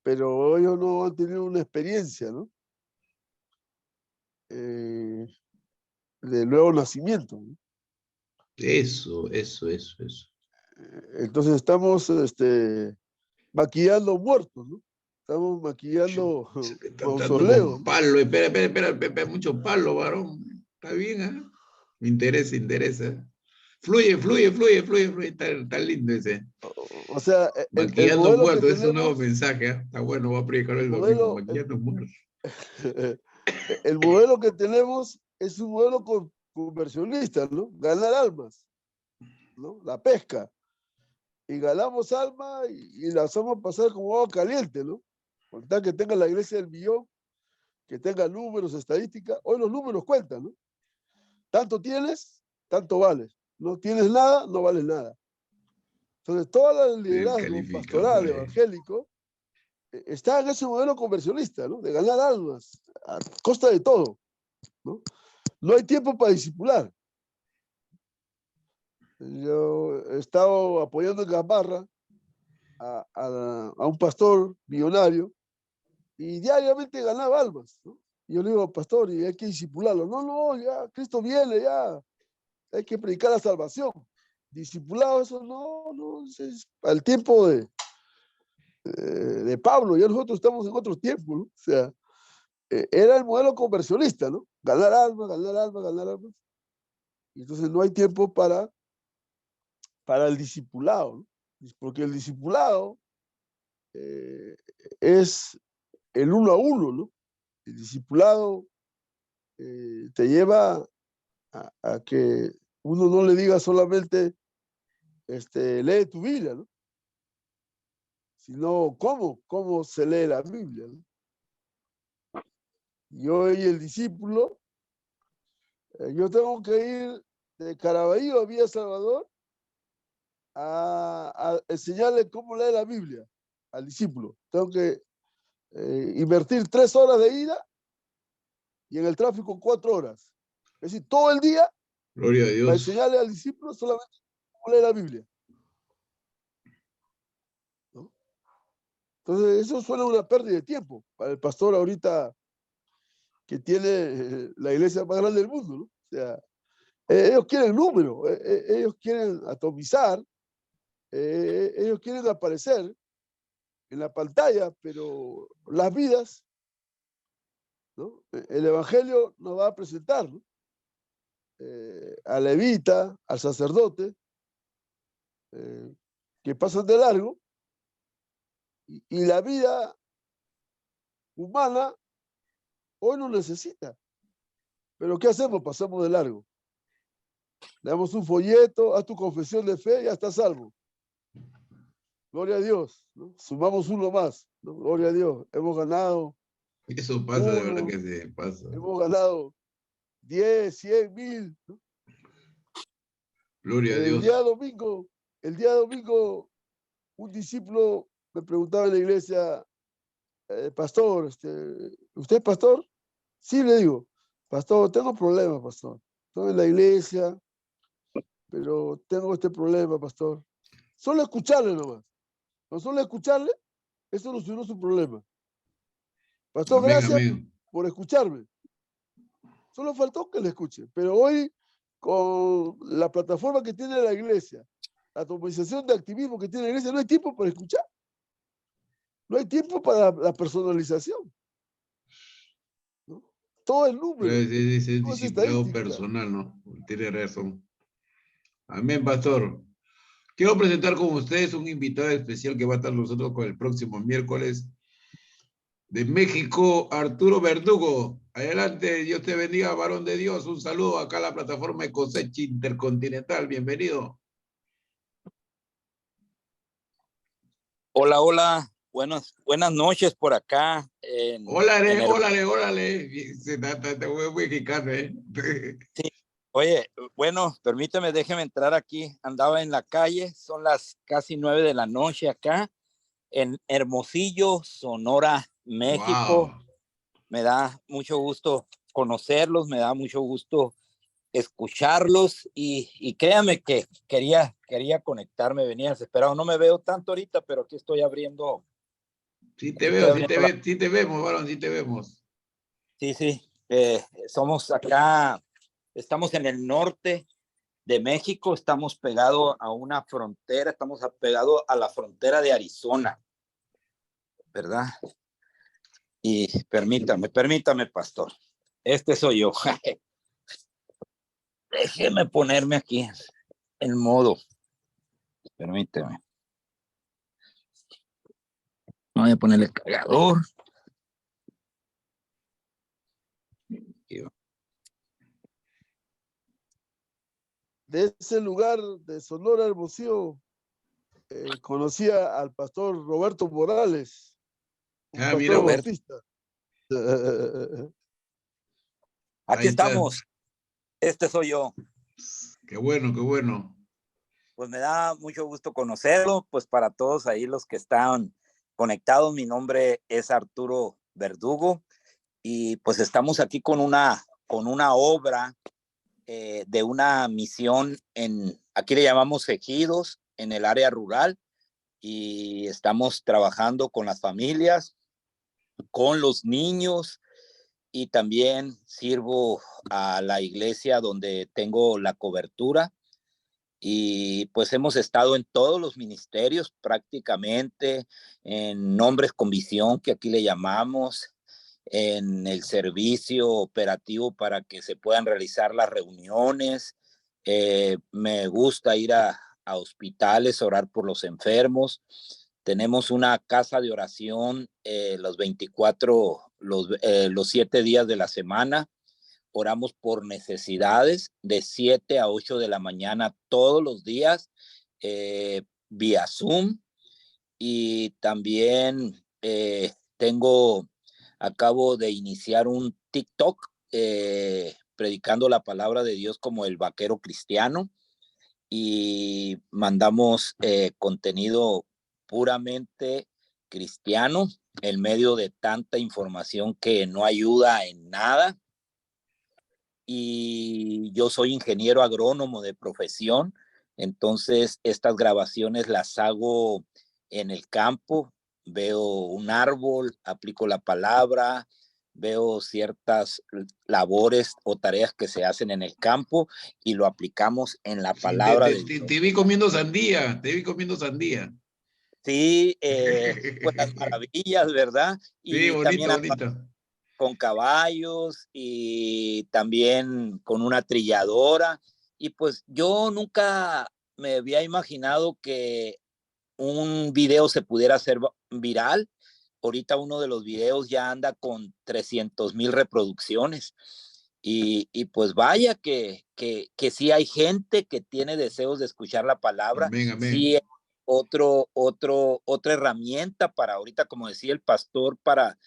pero ellos no han tenido una experiencia, ¿no? De nuevo nacimiento, ¿no? Eso. Entonces estamos maquillando muertos, ¿no? Estamos maquillando Está dando mausoleos, con ¿no? palo. Espera, mucho palo, varón. Está bien, ¿eh? Me interesa. Fluye. Está lindo ese. O sea, el Maquillando modelo que muertos, es un nuevo tenemos, mensaje, ¿eh? Está bueno, voy a predicar el el domingo, modelo, maquillando muertos. el modelo que tenemos es un modelo conversionista, ¿no? Ganar almas, ¿no? La pesca. Y ganamos almas y la hacemos pasar como agua caliente, ¿no? Con tal que tenga la iglesia del millón, que tenga números, estadísticas. Hoy los números cuentan, ¿no? Tanto tienes, tanto vales. No tienes nada, no vales nada. Entonces, todo el El liderazgo pastoral, calificador. evangélico, está en ese modelo conversionista, ¿no? De ganar almas a costa de todo, ¿no? No hay tiempo para discipular. Yo he estado apoyando en Gamarra a un pastor millonario y diariamente ganaba almas, ¿no? Y yo le digo, pastor, y hay que discipularlo. No, ya Cristo viene, ya hay que predicar la salvación. Discipulado, eso no, es al tiempo de Pablo, ya nosotros estamos en otro tiempo, ¿no? O sea, era el modelo conversionista, ¿no? Ganar almas. Y entonces no hay tiempo para el discipulado, ¿no? Porque el discipulado es el uno a uno, ¿no? El discipulado te lleva a que uno no le diga solamente, lee tu Biblia, ¿no? Sino cómo se lee la Biblia, ¿no? Y hoy el discípulo, yo tengo que ir de Caraballo a Villa Salvador a enseñarle cómo leer la Biblia al discípulo. Tengo que invertir 3 horas de ida y en el tráfico 4 horas. Es decir, todo el día Gloria a para Dios. enseñarle al discípulo solamente cómo leer la Biblia, ¿no? Entonces, eso suena una pérdida de tiempo para el pastor ahorita que tiene la iglesia más grande del mundo, ¿no? O sea, ellos quieren número, ellos quieren atomizar, ellos quieren aparecer en la pantalla, pero las vidas, ¿no? El evangelio nos va a presentar, ¿no? Al levita, al sacerdote, que pasan de largo, y la vida humana hoy no necesita. Pero ¿qué hacemos? Pasamos de largo. Le damos un folleto, haz tu confesión de fe y ya estás salvo. Gloria a Dios, ¿no? Sumamos uno más, ¿no? Gloria a Dios. Hemos ganado Eso pasa, de verdad uno, que se pasa. hemos ganado 10, 100, 1000, ¿no? Gloria a El Dios. día domingo, un discípulo me preguntaba en la iglesia, pastor, ¿usted es pastor? Sí, le digo, pastor, tengo problemas, pastor. Estoy en la iglesia, pero tengo este problema, pastor. Solo escucharle nomás. No solo escucharle, eso solucionó su problema. Pastor, Amén, gracias amén. por escucharme. Solo faltó que le escuche. Pero hoy, con la plataforma que tiene la iglesia, la atomización de activismo que tiene la iglesia, no hay tiempo para escuchar. No hay tiempo para la personalización, ¿no? Todo es número, Es todo es discipulado estadística. personal, ¿no? Tiene razón. Amén, pastor. Quiero presentar con ustedes un invitado especial que va a estar nosotros con el próximo miércoles. De México, Arturo Verdugo. Adelante, Dios te bendiga, varón de Dios. Un saludo acá a la plataforma de Cosecha Intercontinental. Bienvenido. Hola, hola. Buenas noches por acá. Órale, órale, órale. Te voy mexicano, ¿eh? Sí. Oye, bueno, permíteme, déjeme entrar aquí. Andaba en la calle, son las casi 9 de la noche acá, en Hermosillo, Sonora, México. Wow. Me da mucho gusto conocerlos, me da mucho gusto escucharlos y créame que quería conectarme, venía desesperado. No me veo tanto ahorita, pero aquí estoy abriendo. Sí te Aquí estoy veo, abriendo la... sí te vemos, varón, sí te vemos. Sí, sí. Somos acá, estamos en el norte de México, estamos pegados a una frontera, estamos pegados a la frontera de Arizona, ¿verdad? Y permítame, pastor. Este soy yo. Déjeme ponerme aquí en modo. Permíteme. Voy a ponerle el cargador. De ese lugar de Sonora, Hermosillo, conocía al pastor Roberto Morales, un Ah, mira pastor vos. bautista. Aquí Ahí está. estamos. Este soy yo. Qué bueno, qué bueno. Pues me da mucho gusto conocerlo, pues para todos ahí los que están conectados, mi nombre es Arturo Verdugo y pues estamos aquí con una obra de una misión aquí le llamamos ejidos, en el área rural, y estamos trabajando con las familias, con los niños, y también sirvo a la iglesia donde tengo la cobertura. Y pues hemos estado en todos los ministerios prácticamente, en hombres con visión, que aquí le llamamos, en el servicio operativo para que se puedan realizar las reuniones. Me gusta ir a hospitales, orar por los enfermos. Tenemos una casa de oración los 7 días de la semana. Oramos por necesidades de 7 a 8 de la mañana todos los días, vía Zoom. Y también acabo de iniciar un TikTok predicando la palabra de Dios como el vaquero cristiano, y mandamos contenido puramente cristiano en medio de tanta información que no ayuda en nada. Y yo soy ingeniero agrónomo de profesión, entonces estas grabaciones las hago en el campo, veo un árbol, aplico la palabra, veo ciertas labores o tareas que se hacen en el campo y lo aplicamos en la Sí, palabra de Dios. te vi comiendo sandía, te vi comiendo sandía. Sí, pues las maravillas, ¿verdad? Sí, Y también bonito, bonito. con caballos y también con una trilladora. Y pues yo nunca me había imaginado que un video se pudiera hacer viral. Ahorita uno de los videos ya anda con 300,000 reproducciones. Y pues vaya que sí hay gente que tiene deseos de escuchar la palabra. Amén, Sí, amén. otra herramienta para ahorita, como decía el pastor, para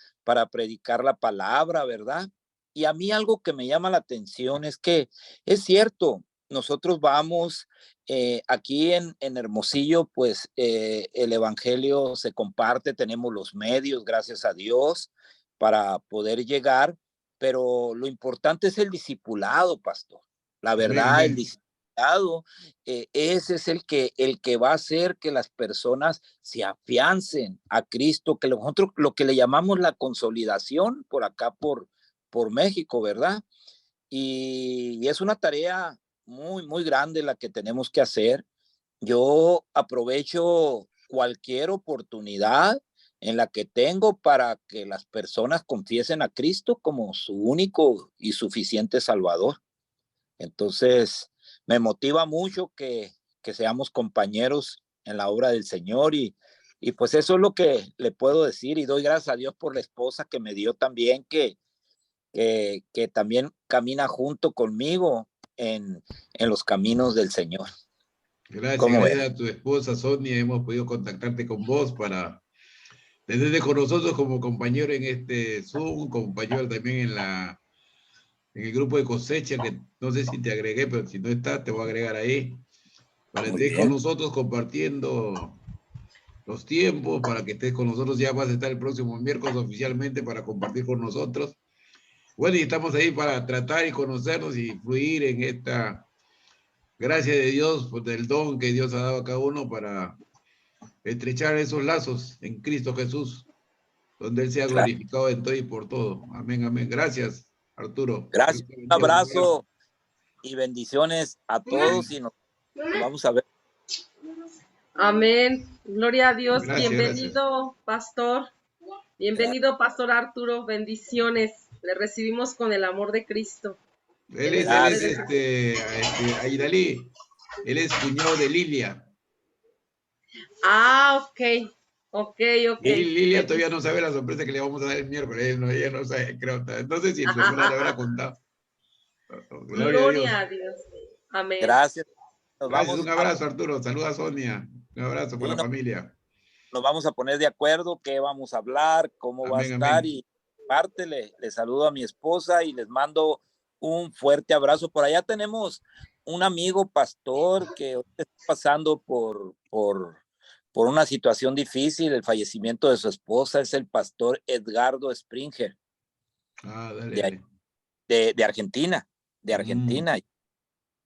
predicar la palabra, ¿verdad? Y a mí algo que me llama la atención es que es cierto, nosotros vamos aquí en Hermosillo, pues el evangelio se comparte, tenemos los medios, gracias a Dios, para poder llegar, pero lo importante es el discipulado, pastor. La Amén, verdad, el amén. discipulado, ese es el que va a hacer que las personas se afiancen a Cristo, que nosotros lo que le llamamos la consolidación por acá, por México, ¿verdad? Y es una tarea muy, muy grande la que tenemos que hacer. Yo aprovecho cualquier oportunidad en la que tengo para que las personas confiesen a Cristo como su único y suficiente Salvador. Entonces, me motiva mucho que seamos compañeros en la obra del Señor, y pues eso es lo que le puedo decir, y doy gracias a Dios por la esposa que me dio también, que también camina junto conmigo en los caminos del Señor. Gracias, ¿Cómo gracias a tu esposa Sonia, hemos podido contactarte con vos para tenerte con nosotros como compañero en este Zoom, compañero también en el grupo de cosecha, que no sé si te agregué, pero si no estás, te voy a agregar ahí, para que Muy estés con bien. nosotros compartiendo los tiempos, para que estés con nosotros. Ya vas a estar el próximo miércoles oficialmente para compartir con nosotros. Bueno, y estamos ahí para tratar y conocernos y fluir en esta gracia de Dios, pues, del don que Dios ha dado a cada uno para estrechar esos lazos en Cristo Jesús, donde Él sea glorificado en todo y por todo. Amén, amén. Gracias, Arturo. Gracias. Un abrazo y bendiciones a todos y nos vamos a ver. Amén. Gloria a Dios. Gracias, Bienvenido, pastor. Bienvenido, pastor Arturo. Bendiciones. Le recibimos con el amor de Cristo. Él es Aidalí. Él es cuñado de Lilia. Ah, ok. Ok. Lilia todavía no sabe la sorpresa que le vamos a dar el miércoles. No, ella no sabe, creo. No sé si su hermana le habrá contado. Gloria a Dios. Amén. Gracias. Gracias, un abrazo, Arturo. Saluda a Sonia. Un abrazo por la familia. Nos vamos a poner de acuerdo qué vamos a hablar, cómo va a estar. Amén. Y parte le saludo a mi esposa y les mando un fuerte abrazo. Por allá tenemos un amigo pastor que está pasando por una situación difícil, el fallecimiento de su esposa. Es el pastor Edgardo Springer. De Argentina,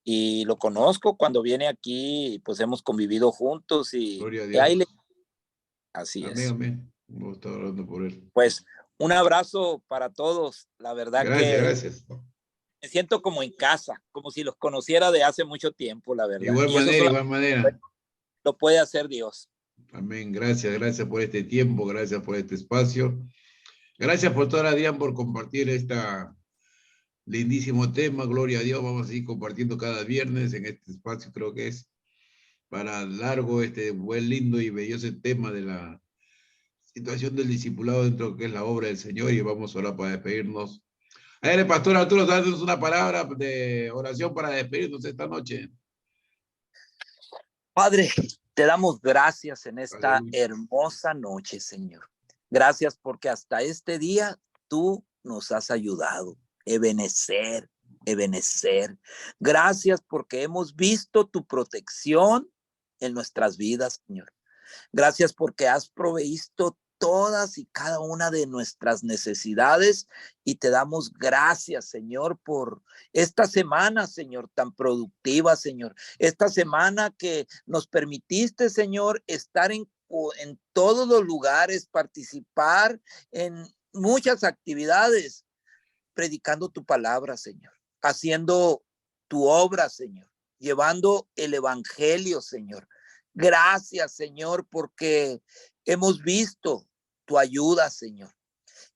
Y lo conozco cuando viene aquí, pues hemos convivido juntos y ahí así amén, es. Amén. Vamos a estar orando por él. Pues un abrazo para todos. La verdad gracias. Me siento como en casa, como si los conociera de hace mucho tiempo, la verdad. Igual manera. Lo puede hacer Dios. Amén. Gracias por este tiempo, gracias por este espacio. Gracias por toda la Adrián por compartir esta lindísimo tema. Gloria a Dios. Vamos a seguir compartiendo cada viernes en este espacio, creo que es para largo este buen, lindo y belloso tema de la situación del discipulado dentro de lo que es la obra del Señor, y vamos ahora para despedirnos. A ver, pastor Arturo, dándonos una palabra de oración para despedirnos esta noche. Padre, te damos gracias en esta hermosa noche, Señor. Gracias porque hasta este día tú nos has ayudado. Ebenecer. Gracias porque hemos visto tu protección en nuestras vidas, Señor. Gracias porque has provisto todas y cada una de nuestras necesidades y te damos gracias, Señor, por esta semana, Señor, tan productiva, Señor. Esta semana que nos permitiste, Señor, estar en todos los lugares, participar en muchas actividades, predicando tu palabra, Señor, haciendo tu obra, Señor, llevando el evangelio, Señor. Gracias, Señor, porque hemos visto tu ayuda, Señor.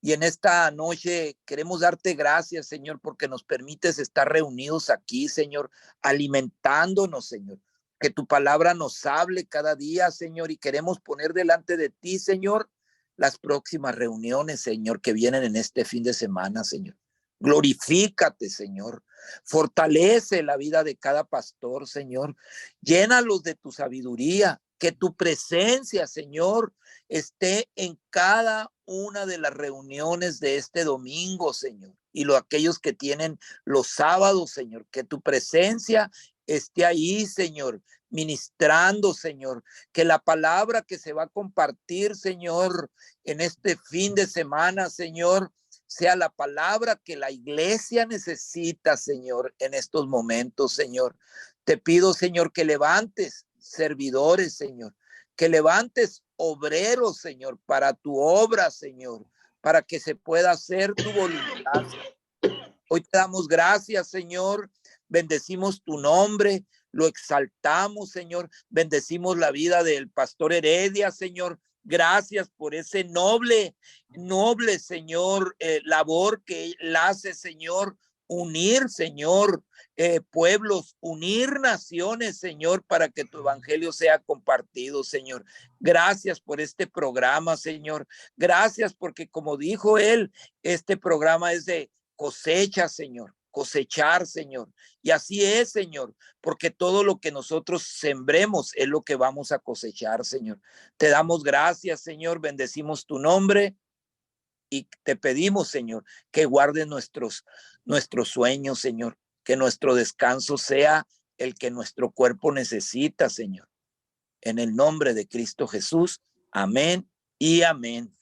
Y en esta noche queremos darte gracias, Señor, porque nos permites estar reunidos aquí, Señor, alimentándonos, Señor. Que tu palabra nos hable cada día, Señor, y queremos poner delante de ti, Señor, las próximas reuniones, Señor, que vienen en este fin de semana, Señor. Glorifícate, Señor. Fortalece la vida de cada pastor, Señor. Llénalos de tu sabiduría. Que tu presencia, Señor, esté en cada una de las reuniones de este domingo, Señor. Y aquellos que tienen los sábados, Señor. Que tu presencia esté ahí, Señor, ministrando, Señor. Que la palabra que se va a compartir, Señor, en este fin de semana, Señor, sea la palabra que la iglesia necesita, Señor, en estos momentos, Señor. Te pido, Señor, que levantes servidores, Señor, que levantes obreros, Señor, para tu obra, Señor, para que se pueda hacer tu voluntad. Hoy te damos gracias, Señor, bendecimos tu nombre, lo exaltamos, Señor, bendecimos la vida del pastor Heredia, Señor. Gracias por ese noble, Señor, labor que él hace, Señor, unir, Señor, pueblos, unir naciones, Señor, para que tu evangelio sea compartido, Señor. Gracias por este programa, Señor. Gracias porque, como dijo él, este programa es de cosecha, Señor. cosechar, Señor. Y así es, Señor, porque todo lo que nosotros sembremos es lo que vamos a cosechar, Señor. Te damos gracias, Señor, bendecimos tu nombre y te pedimos, Señor, que guardes nuestros sueños, Señor, que nuestro descanso sea el que nuestro cuerpo necesita, Señor. En el nombre de Cristo Jesús, amén y amén.